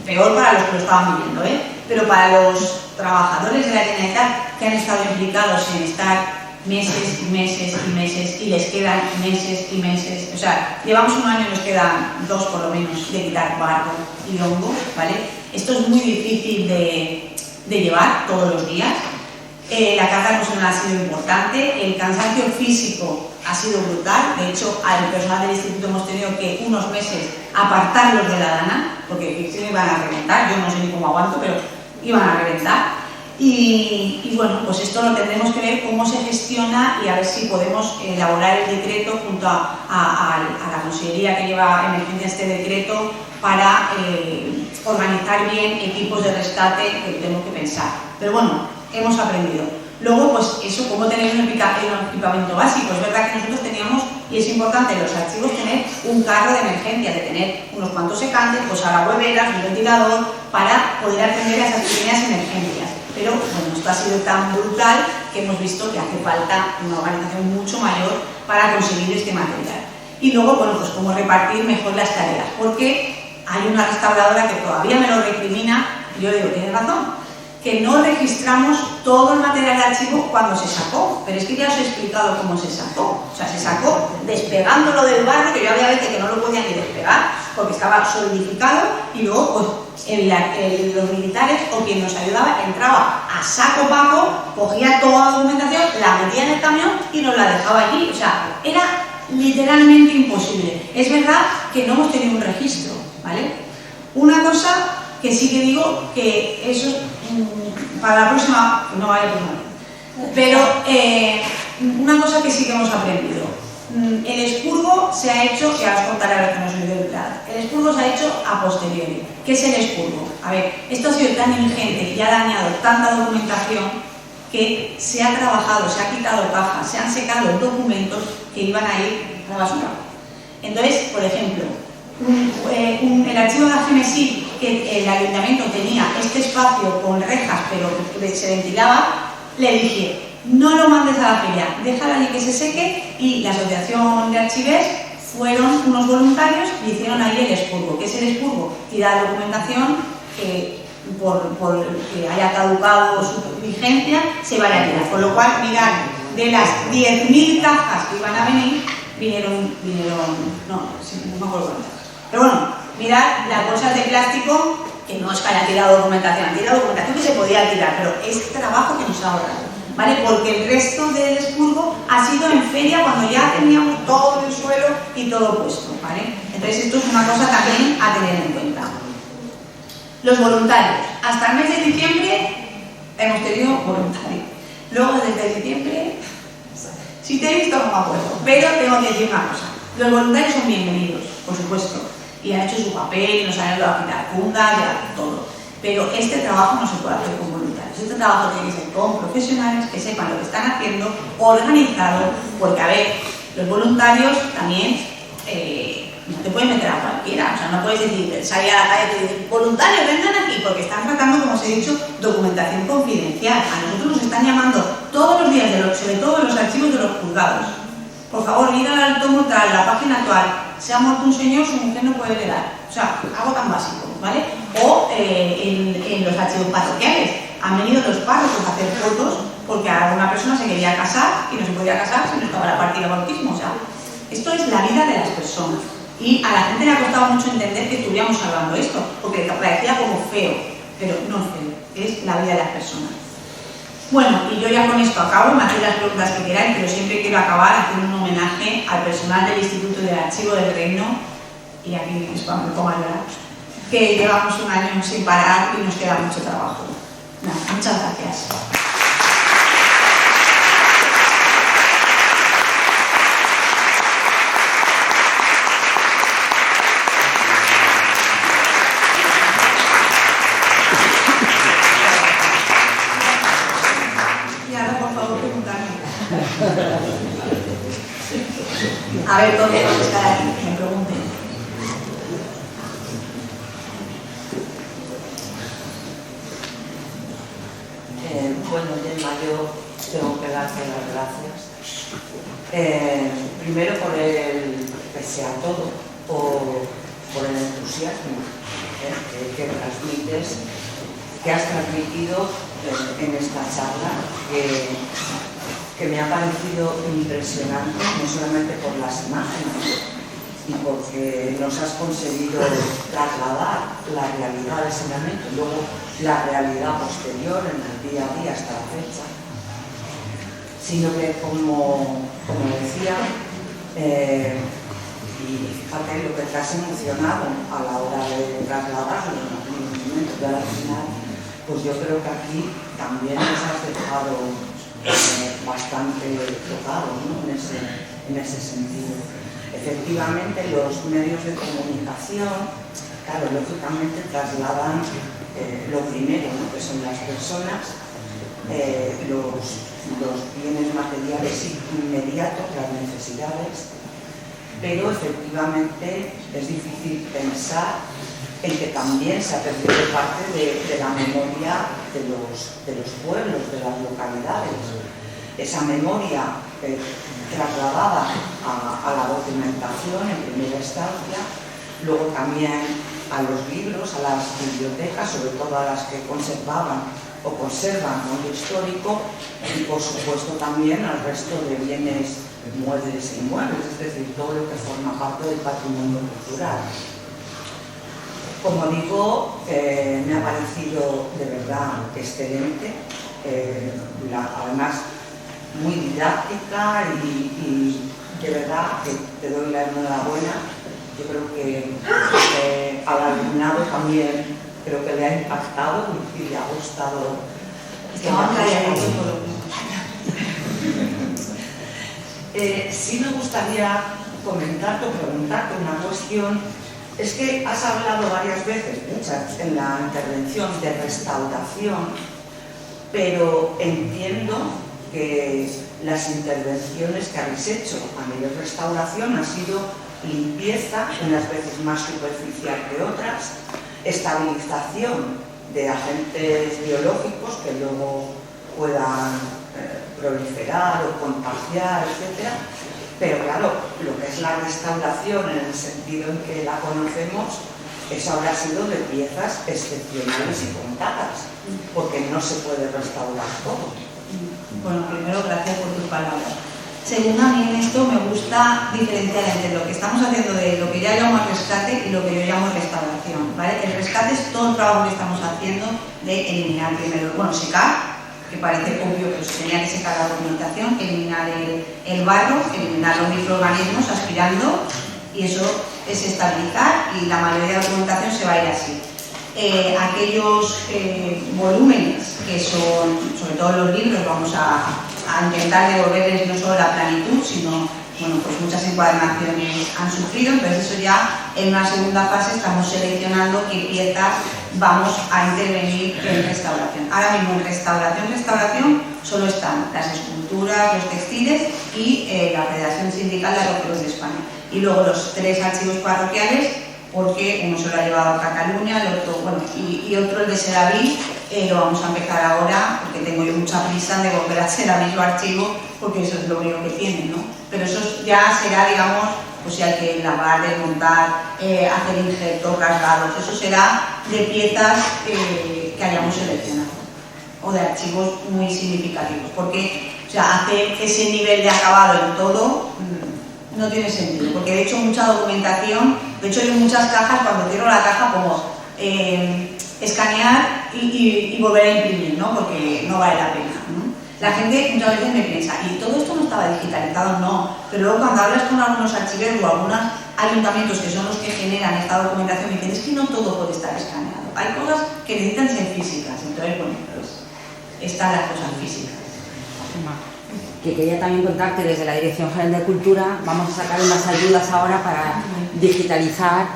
peor para los que lo estaban viviendo, pero para los trabajadores de la Generalitat que han estado implicados en estar meses y meses y meses, y les quedan meses y meses, o sea, llevamos un año y nos quedan 2 por lo menos de quitar barro y hongo, ¿vale? Esto es muy difícil de llevar todos los días. La carga emocional ha sido importante, el cansancio físico ha sido brutal. De hecho, al personal del instituto hemos tenido que unos meses apartarlos de la dana, porque se iban a reventar. Yo no sé ni cómo aguanto, pero iban a reventar. Y bueno, pues esto lo tendremos que ver cómo se gestiona y a ver si podemos elaborar el decreto junto a la consellería que lleva emergencia este decreto para organizar bien equipos de rescate que tenemos que pensar. Pero bueno, hemos aprendido. Luego, pues eso, cómo tener un equipamiento básico. Es verdad que nosotros teníamos, y es importante en los archivos, tener un carro de emergencia, de tener unos cuantos secantes, pues ahora hueveras, un ventilador, para poder atender a esas pequeñas emergencias. Pero bueno, esto ha sido tan brutal que hemos visto que hace falta una organización mucho mayor para conseguir este material. Y luego, bueno, pues cómo repartir mejor las tareas, porque hay una restauradora que todavía me lo recrimina, y yo le digo, tienes razón, que no registramos todo el material de archivo cuando se sacó, pero es que ya os he explicado cómo se sacó. O sea, se sacó despegándolo del barro, que yo había veces que no lo podía ni despegar porque estaba solidificado, y luego pues los militares o quien nos ayudaba entraba a saco paco, cogía toda la documentación, la metía en el camión y nos la dejaba allí. O sea, era literalmente imposible. Es verdad que no hemos tenido un registro, ¿vale? Una cosa que sí que digo que eso para la próxima no vaya por mal. Pero una cosa que sí que hemos aprendido, el expurgo se ha hecho, y ahora os contaré a ver que no soy de verdad, el expurgo se ha hecho a posteriori. ¿Qué es el expurgo? A ver, esto ha sido tan ingente y ha dañado tanta documentación que se ha trabajado, se ha quitado cajas, se han secado documentos que iban a ir a la basura. Entonces, por ejemplo, el archivo de la GMSI, que el ayuntamiento tenía este espacio con rejas pero que se ventilaba, le dije, no lo mandes a la feria, déjalo allí que se seque, y la asociación de archivers fueron unos voluntarios y hicieron ahí el expurgo. ¿Qué es el expurgo? Tirar documentación que por que haya caducado su vigencia se vaya a tirar. Con lo cual, mirad, de las 10.000 cajas que iban a venir, vinieron no me acuerdo cuántas. Pero bueno, mirad las bolsas de plástico, que no es que haya tirado documentación, han tirado documentación que se podía tirar, pero es trabajo que nos ha ahorrado, ¿vale? Porque el resto del expurgo ha sido en feria cuando ya teníamos todo el suelo y todo puesto, ¿vale? Entonces esto es una cosa también a tener en cuenta. Los voluntarios. Hasta el mes de diciembre hemos tenido voluntarios. Luego desde diciembre, si te he visto no me acuerdo, pero tengo que decir una cosa. Los voluntarios son bienvenidos, por supuesto, y han hecho su papel, y nos han ayudado a quitar fundas y a todo. Pero este trabajo no se puede hacer con voluntarios. Este trabajo tiene que ser con profesionales que sepan lo que están haciendo, organizado, porque, a ver, los voluntarios también no te pueden meter a cualquiera. O sea, no puedes decir, salir a la calle y decir, voluntarios, vengan aquí, porque están tratando, como os he dicho, documentación confidencial. A nosotros nos están llamando todos los días, sobre todo en los archivos de los juzgados. Por favor, ir al alto mortal, la página actual, se ha muerto un señor, su mujer no puede heredar. O sea, algo tan básico, ¿vale? O en los archivos parroquiales, han venido los párrocos a hacer fotos porque alguna persona se quería casar y no se podía casar si no estaba la partida de bautismo. O sea, esto es la vida de las personas. Y a la gente le ha costado mucho entender que estuviéramos hablando de esto, porque parecía como feo, pero no es feo, es la vida de las personas. Bueno, y yo ya con esto acabo, me hacéis las preguntas que queráis, pero siempre quiero acabar haciendo un homenaje al personal del Instituto del Archivo del Reino, y aquí es cuando me pongo a llorar, que llevamos un año sin parar y nos queda mucho trabajo. Nada, muchas gracias. A ver, todos los que están aquí, que me pregunten. las gracias. Primero pese a todo, por el entusiasmo que transmites, que has transmitido en esta charla, que me ha parecido impresionante, no solamente por las imágenes, y porque nos has conseguido trasladar la realidad de ese momento, y luego la realidad posterior en el día a día hasta la fecha, sino que como decía, y fíjate lo que te has emocionado a la hora de trasladarlo en los momentos de la final, pues yo creo que aquí también nos has dejado bastante tocados, ¿no? en ese sentido. Efectivamente, los medios de comunicación, claro, lógicamente trasladan lo primero, ¿no? Que son las personas, los bienes materiales inmediatos, las necesidades, pero efectivamente es difícil pensar en que también se ha perdido parte de la memoria de los pueblos, de las localidades. Esa memoria trasladada a la documentación en primera instancia, luego también a los libros, a las bibliotecas, sobre todo a las que conservaban o conservan lo histórico, y por supuesto también al resto de bienes muebles e inmuebles, es decir, todo lo que forma parte del patrimonio cultural. Como digo, me ha parecido de verdad excelente, además muy didáctica y de verdad que te doy la enhorabuena. Yo creo que al alumnado también creo que le ha impactado y le ha gustado. Sí me gustaría comentarte o preguntarte una cuestión. Es que has hablado varias veces, muchas, en la intervención de restauración, pero entiendo que las intervenciones que habéis hecho a nivel restauración han sido limpieza, unas veces más superficial que otras, estabilización de agentes biológicos que luego puedan proliferar o contagiar, etc. Pero claro, lo que es la restauración en el sentido en que la conocemos, eso habrá sido de piezas excepcionales y contadas, porque no se puede restaurar todo. Bueno, primero, gracias por tus palabras. Segundo, a mí en esto me gusta diferenciar entre lo que estamos haciendo de lo que yo llamo rescate y lo que yo llamo restauración, ¿vale? El rescate es todo el trabajo que estamos haciendo de eliminar primero, bueno, secar, que parece obvio, pero se tenía que secar la documentación, eliminar el barro, eliminar los microorganismos aspirando, y eso es estabilizar, y la mayoría de la documentación se va a ir así. Aquellos volúmenes que son, sobre todo los libros, vamos a intentar devolverles no solo la planitud, sino, bueno, pues muchas encuadernaciones han sufrido, entonces eso ya en una segunda fase estamos seleccionando qué piezas vamos a intervenir en restauración. Ahora mismo en restauración solo están las esculturas, los textiles y la Federación Sindical de Arroceros de España. Y luego los 3 archivos parroquiales, porque uno se lo ha llevado a Cataluña, el otro, bueno, y otro, el de Seraví, lo vamos a empezar ahora, porque tengo yo mucha prisa de volver a Seraví su archivo, porque eso es lo único que tiene, ¿no? Pero eso ya será, digamos, pues si hay que lavar, desmontar, hacer injertos, rasgados, eso será de piezas que hayamos seleccionado, o de archivos muy significativos, porque, o sea, hacer ese nivel de acabado en todo no tiene sentido, porque de hecho mucha documentación, de hecho yo en muchas cajas, cuando cierro la caja pongo escanear y volver a imprimir, ¿no? Porque no vale la pena, ¿no? La gente muchas veces me piensa, ¿y todo esto no estaba digitalizado? No, pero luego cuando hablas con algunos archiveros o algunos ayuntamientos que son los que generan esta documentación, me dicen, es que no todo puede estar escaneado, hay cosas que necesitan ser físicas, entonces, bueno, pues están las cosas físicas. Que quería también contar que desde la Dirección General de Cultura vamos a sacar unas ayudas ahora para digitalizar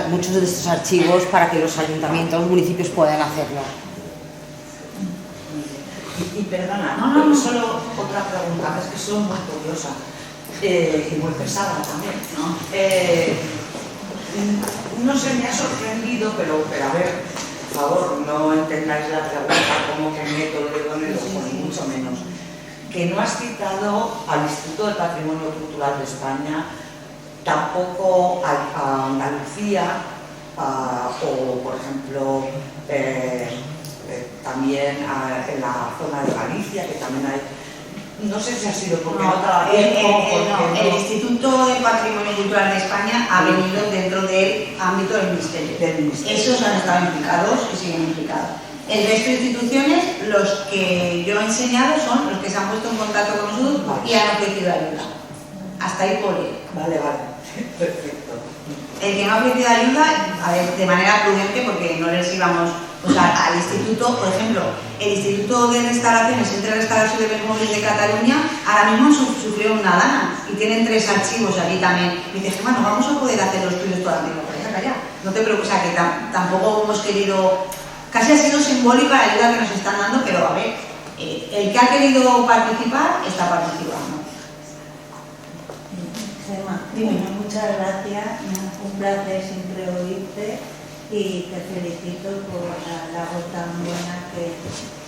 muchos de estos archivos para que los ayuntamientos, municipios puedan hacerlo. Y perdona, solo otra pregunta, es que soy muy curiosa y muy pesada también, ¿no? No se me ha sorprendido, pero a ver, por favor, no entendáis la pregunta como que meto el dedo en el ojo, ni mucho menos. que no has citado al Instituto de Patrimonio Cultural de España, tampoco a Andalucía, o por ejemplo también en la zona de Galicia, que también hay. No sé si ha sido porque no estaba el Instituto de Patrimonio Cultural de España ha venido dentro del ámbito del Ministerio. Esos han estado implicados y siguen implicados. El resto de instituciones, los que yo he enseñado son los que se han puesto en contacto con nosotros y han ofrecido ayuda. Hasta ahí por él. Vale, perfecto. El que no ha ofrecido ayuda, a ver, de manera prudente, porque no les íbamos, o sea, al instituto, por ejemplo, el Instituto de Restauración, el Centro de Restauración de Bienes Móviles de Cataluña, ahora mismo sufrió una dana y tienen 3 archivos allí también. Y dice, Gemma, no vamos a poder hacer los tuyos toda la tiempo, calla. No te preocupes, o sea, que tampoco hemos querido, casi ha sido simbólica la ayuda que nos están dando, pero a ver, el que ha querido participar, está participando. Gemma, muchas gracias, un placer siempre oírte y te felicito por la labor tan buena que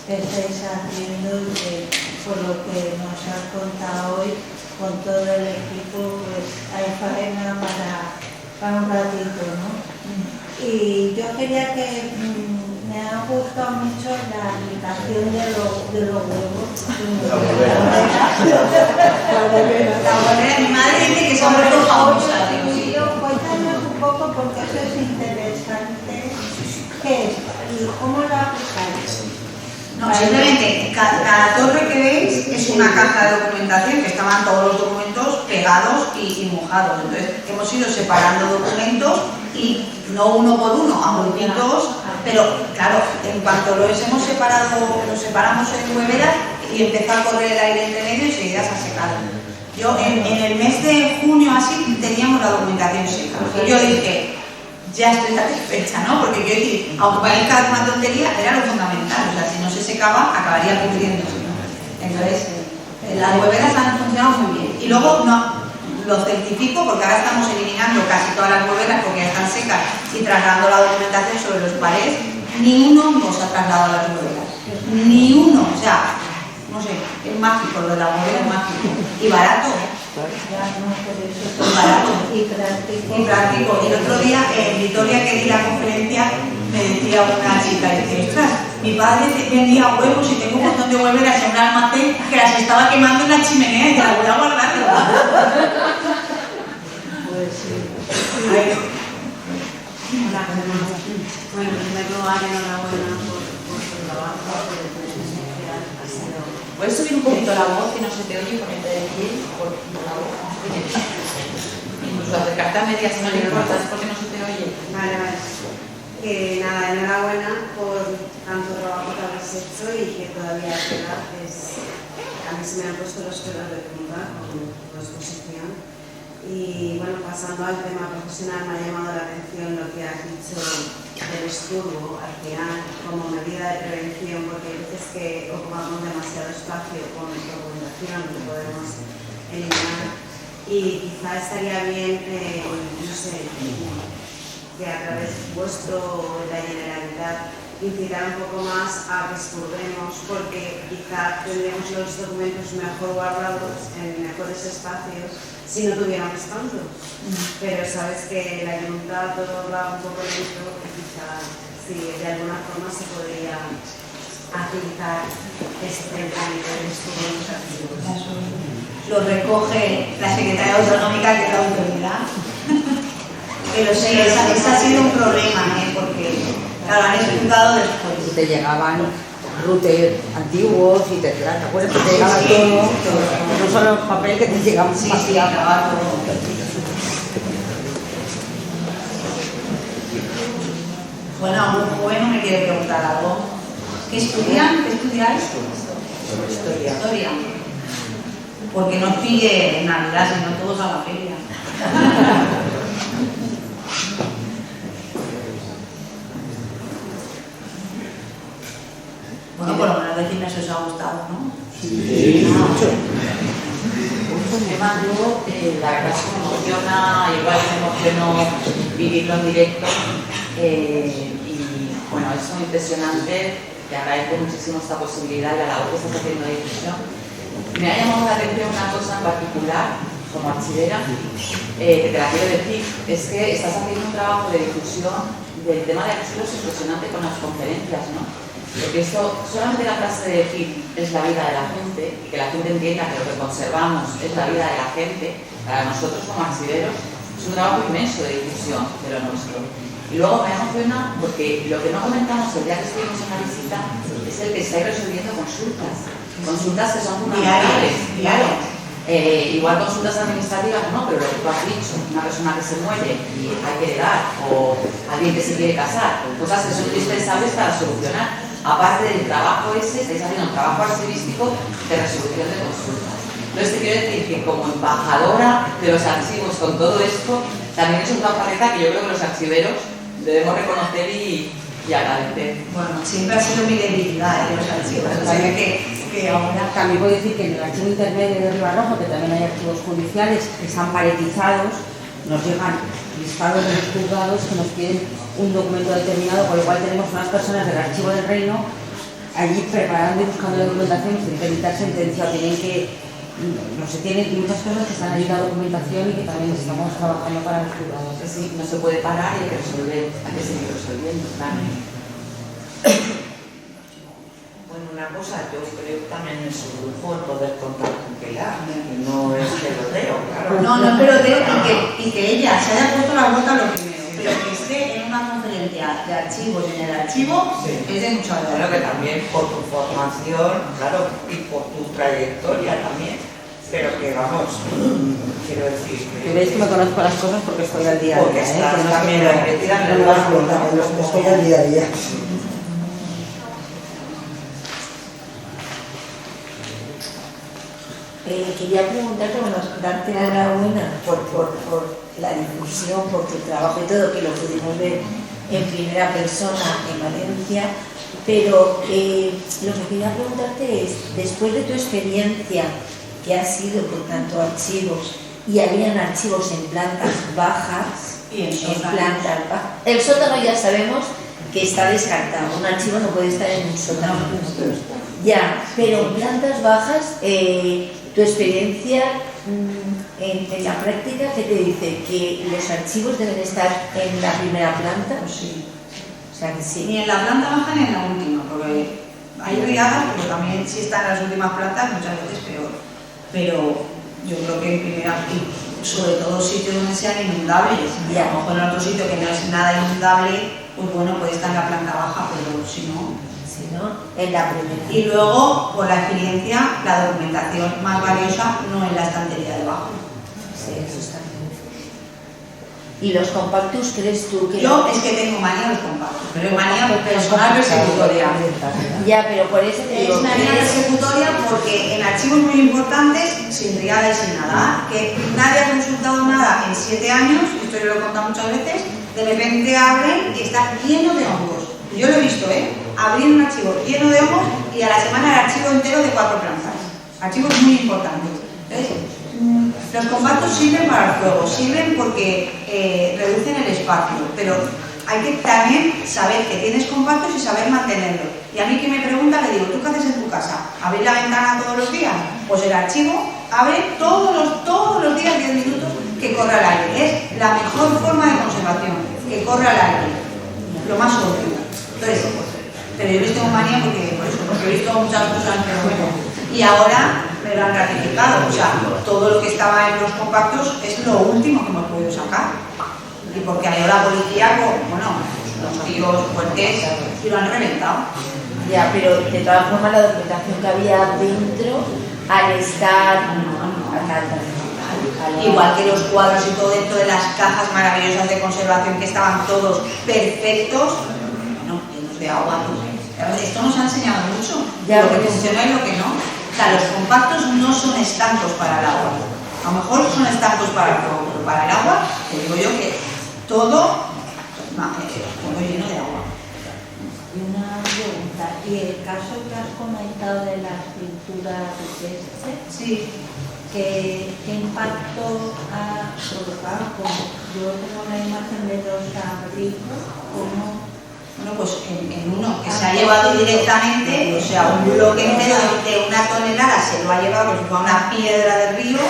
estáis haciendo y por lo que nos has contado hoy con todo el equipo, pues hay faena para un ratito, ¿no? Y yo quería que me ha gustado mucho la aplicación de los huevos. Mi madre dice que se ha vuelto famosa. Cuéntanos un poco porque eso es interesante. ¿Qué es? ¿Y cómo lo aplicáis? No, simplemente cada torre que veis es una caja de documentación que estaban todos los documentos pegados y mojados. Entonces hemos ido separando documentos y no uno por uno, a grupitos, pero claro, en cuanto los hemos separado, los separamos en hueveras y empezó a correr el aire entre medio y enseguida se ha secado. Yo en el mes de junio así teníamos la documentación seca y yo dije, ya estoy satisfecha, ¿no? Porque quiero decir, aunque parezca una tontería, era lo fundamental, o sea, si no se secaba, acabaría pudriéndose, ¿no? Entonces, las hueveras han funcionado muy bien. Y luego, no, lo certifico porque ahora estamos eliminando casi todas las hueveras porque ya están secas y trasladando la documentación sobre los paredes. Ni uno nos ha trasladado a las hueveras. Ni uno, o sea, no sé, es mágico, lo de la huevera es mágico. Y barato, Y práctico. y práctico. Y el otro día en Vitoria, que di la conferencia, me decía una chica, dice, ostras, mi padre vendía huevos y tengo un montón de hueveras en un almacén que las estaba quemando en la chimenea y te la voy a guardar. Pues sí. Hola, bueno, primero enhorabuena por tu trabajo, por tu presencia, ha sido... ¿Puedes subir un poquito la voz que no se te oye con el de aquí? Por la voz. Incluso acercarte a medias si no le importa, es porque no se te oye. Vale. Nada, enhorabuena por tanto trabajo que habéis hecho y que todavía queda. A mí se me han puesto los pelos de punta con tu exposición. Y bueno, pasando al tema profesional, me ha llamado la atención lo que has dicho del esturbo al final como medida de prevención, porque hay veces que ocupamos demasiado espacio con documentación que podemos eliminar y quizá estaría bien, no sé, que a través vuestro, la Generalitat, incitar un poco más a que esturbemos, porque quizá tendríamos los documentos mejor guardados en mejores espacios si no tuviéramos tantos. Pero sabes que el ayuntamiento todo va un poco lento y quizá si de alguna forma se podría agilizar este trámite de estudios. Lo recoge la Secretaría Autonómica, que es la autoridad. Pero sí, ese ha sido un problema, porque claro, han explicado después. Y te llegaban routers antiguos y ¿te acuerdas que te llegaba todo? No solo el papel, que te llegaba acababa todo. Bueno, un joven me quiere preguntar algo. ¿Qué estudian? ¿Qué estudiáis? Historia. Porque no pille Navidad, sino todos a la feria. Bueno, por lo menos decirme si os ha gustado, ¿no? Sí, mucho. Además, yo, la verdad es que me emociona, igual me emocionó vivirlo en directo y bueno, es muy impresionante, te agradezco muchísimo esta posibilidad y la labor que estás haciendo de difusión Me ha llamado la atención una cosa en particular, como archivera, que te la quiero decir, es que estás haciendo un trabajo de difusión del tema de archivos impresionante con las conferencias, ¿no? Porque esto, solamente la frase de decir es la vida de la gente, y que la gente entienda que lo que conservamos es la vida de la gente, para nosotros como archiveros, es un trabajo inmenso de difusión de lo nuestro. Y luego me emociona porque lo que no comentamos el día que estuvimos en la visita es el que estáis resolviendo consultas que son fundamentales. Igual consultas administrativas no, pero lo que tú has dicho, una persona que se muere y hay que heredar, o alguien que se quiere casar, cosas que son indispensables para solucionar. Aparte del trabajo ese, estáis haciendo un trabajo archivístico de resolución de consultas. Entonces te quiero decir que como embajadora de los archivos con todo esto, también es una faceta que yo creo que los archiveros debemos reconocer y agradecer. Bueno, siempre ha sido mi debilidad los archivos, o sea que ahora... También puedo decir que en el archivo intermedio de Ribarrojo, que también hay archivos judiciales que están paretizados, nos llegan listados de los juzgados que nos piden un documento determinado, con lo cual tenemos unas personas del archivo del reino allí preparando y buscando la documentación, tienen que editar sentencia, tienen que... No sé, tienen muchas cosas que están allí en la documentación y que también estamos trabajando para los juzgados. Sí, no se puede parar y hay que resolver, hay que seguir resolviendo, claro. Bueno, una cosa, yo creo que también es un lujo el poder contar con Pilar, que no es peloteo, claro. No, no es peloteo y que ella se haya puesto la bota lo primero, pero que esté en una conferencia de archivos en el archivo es de mucha valor. Claro que también por tu formación, claro, y por tu trayectoria también, pero que vamos, quiero decir que... Veis que me conozco las cosas porque estoy al día a día. Porque estás también metida en el No barco, estoy al día a día. Quería preguntarte, bueno, darte la enhorabuena por la difusión, por tu trabajo y todo, que lo pudimos ver en primera persona en Valencia, pero lo que quería preguntarte es, después de tu experiencia que ha sido por tanto archivos, y habían archivos en plantas bajas, Y en plantas bajas, el sótano ya sabemos que está descartado, un archivo no puede estar en un sótano. Ya, pero en plantas bajas, tu experiencia en la práctica, ¿qué te dice? ¿Que los archivos deben estar en la primera planta? Pues sí. O sea que sí. Ni en la planta baja ni en la última, porque hay brigadas, pero también si están en las últimas plantas muchas veces peor. Pero yo creo que en primera, y sobre todo sitios donde sean inundables, y a lo mejor en otro sitio que no es nada inundable, pues bueno, puede estar en la planta baja, pero si no... Si no, en la primera. Y luego, por la experiencia, la documentación más valiosa no es la estantería de abajo. Sí, eso está bien. ¿Y los compactos crees tú que...? Yo es que tengo manía a los compactos, pero es manía personal persecutoria. Ya, pero por eso te digo Es manía persecutoria porque en archivos muy importantes, sin riada y sin nada, que nadie ha consultado nada en 7 años, esto yo lo he contado muchas veces, de repente abren y está lleno de hongos. Yo lo he visto, abrir un archivo lleno de hongos y a la semana el archivo entero de 4 plantas. Archivos muy importantes. Entonces, los compactos sirven para el juego, sirven porque reducen el espacio, pero hay que también saber que tienes compactos y saber mantenerlos. Y a mí que me pregunta, le digo, ¿tú qué haces en tu casa? ¿Abrir la ventana todos los días? Pues el archivo abre todos los días 10 minutos que corra al aire. Es la mejor forma de conservación, que corra al aire. Lo más obvio. Entonces, pero yo les tengo manía porque he visto muchas cosas, pero bueno. Y ahora me lo han ratificado, o sea, todo lo que estaba en los compactos es lo último que hemos podido sacar. Y porque ha ido la policía con, los tíos fuertes y lo han reventado. Ya, pero de todas formas la documentación que había dentro, al estar... Igual que los cuadros y todo dentro de las cajas maravillosas de conservación que estaban todos perfectos, llenos de agua. Esto nos ha enseñado mucho, ya, lo que funciona y lo que no. O sea, los compactos no son estancos para el agua. A lo mejor son estancos para el fuego, pero para el agua, te digo yo que todo lleno de agua. Y una pregunta, ¿y el caso que has comentado de las pinturas rupestres? Sí. ¿Qué impacto ha provocado? Yo tengo la imagen de los abrigos, ¿cómo Bueno, pues en uno que se ha llevado directamente, o sea, un bloque entero de 1 tonelada se lo ha llevado como si fuera una piedra del río,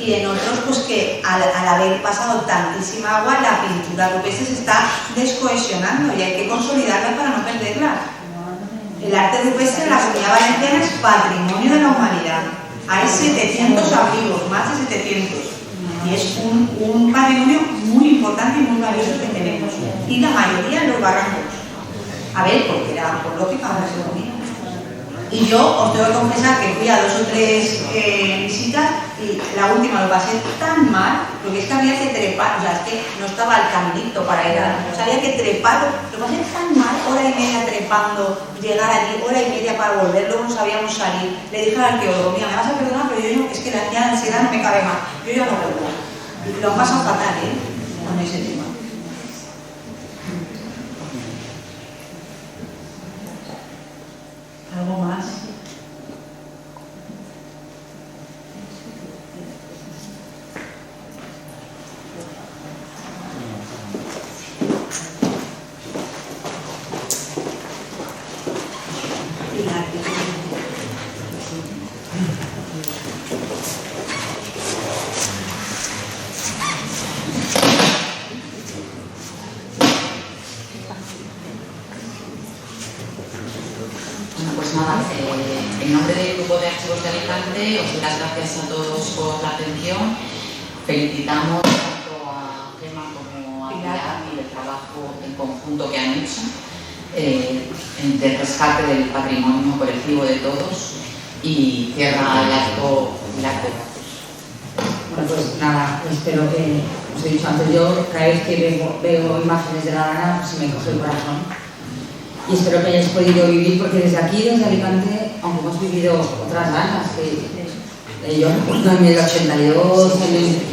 y en otros pues que al haber pasado tantísima agua la pintura rupestre se está descohesionando y hay que consolidarla para no perderla. El arte rupestre en la Comunidad Valenciana es patrimonio de la humanidad. Hay 700 abrigos, más de 700, y es un patrimonio muy importante y muy valioso que tenemos, y la mayoría en los barrancos. A ver, porque era por lógica, no se lo mío. Y yo os tengo que confesar que fui a 2 o 3 visitas y la última lo pasé tan mal, porque es que había que trepar, o sea, es que no estaba el caminito para ir a... O sea, había que trepar, lo pasé tan mal, 1 hora y media trepando, llegar allí, 1 hora y media para volver, luego no sabíamos salir. Le dije al arqueólogo, mira, me vas a perdonar, pero yo no, es que la ansiedad no me cabe más, yo ya no vuelvo. Y lo han pasado fatal, con ese tema. ¿Algo más? En nombre del Grupo de Archivos de Alicante, os doy las gracias a todos por la atención. Felicitamos tanto a Gemma como a Pilar y el trabajo en conjunto que han hecho del rescate del patrimonio colectivo de todos, y cierra el acto Pilar de Brazos. Bueno, pues nada, espero que, os he dicho antes, yo cada vez que veo imágenes de La Habana pues se me coge el corazón. Y espero que hayáis podido vivir, porque desde aquí, desde Alicante, aunque hemos vivido otras ganas, que yo recuerdo en el 82,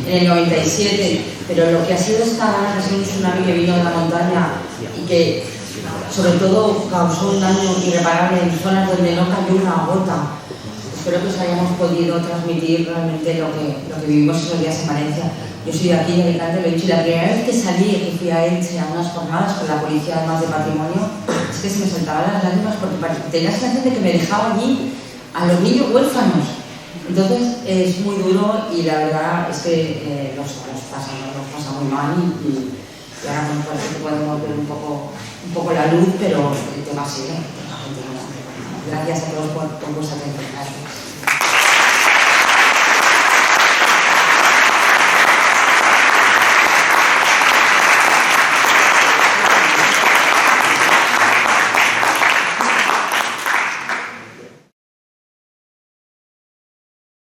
en el 97, pero lo que ha sido esta gana, que ha sido un tsunami que vino de la montaña y que sobre todo causó un daño irreparable en zonas donde no cayó una gota. Espero que os hayamos podido transmitir realmente lo que vivimos esos días en Valencia. Yo soy de aquí, de Alicante, lo he dicho, y la primera vez que salí, que fui a Elche a unas jornadas con la policía además de patrimonio, es que se me saltaban las lágrimas porque tenía la sensación de que me dejaba allí a los niños huérfanos. Entonces es muy duro y la verdad es que nos pasa muy mal y ahora bueno, parece que podemos ver un poco la luz, pero el tema sigue. Gracias a todos por vuestra atención.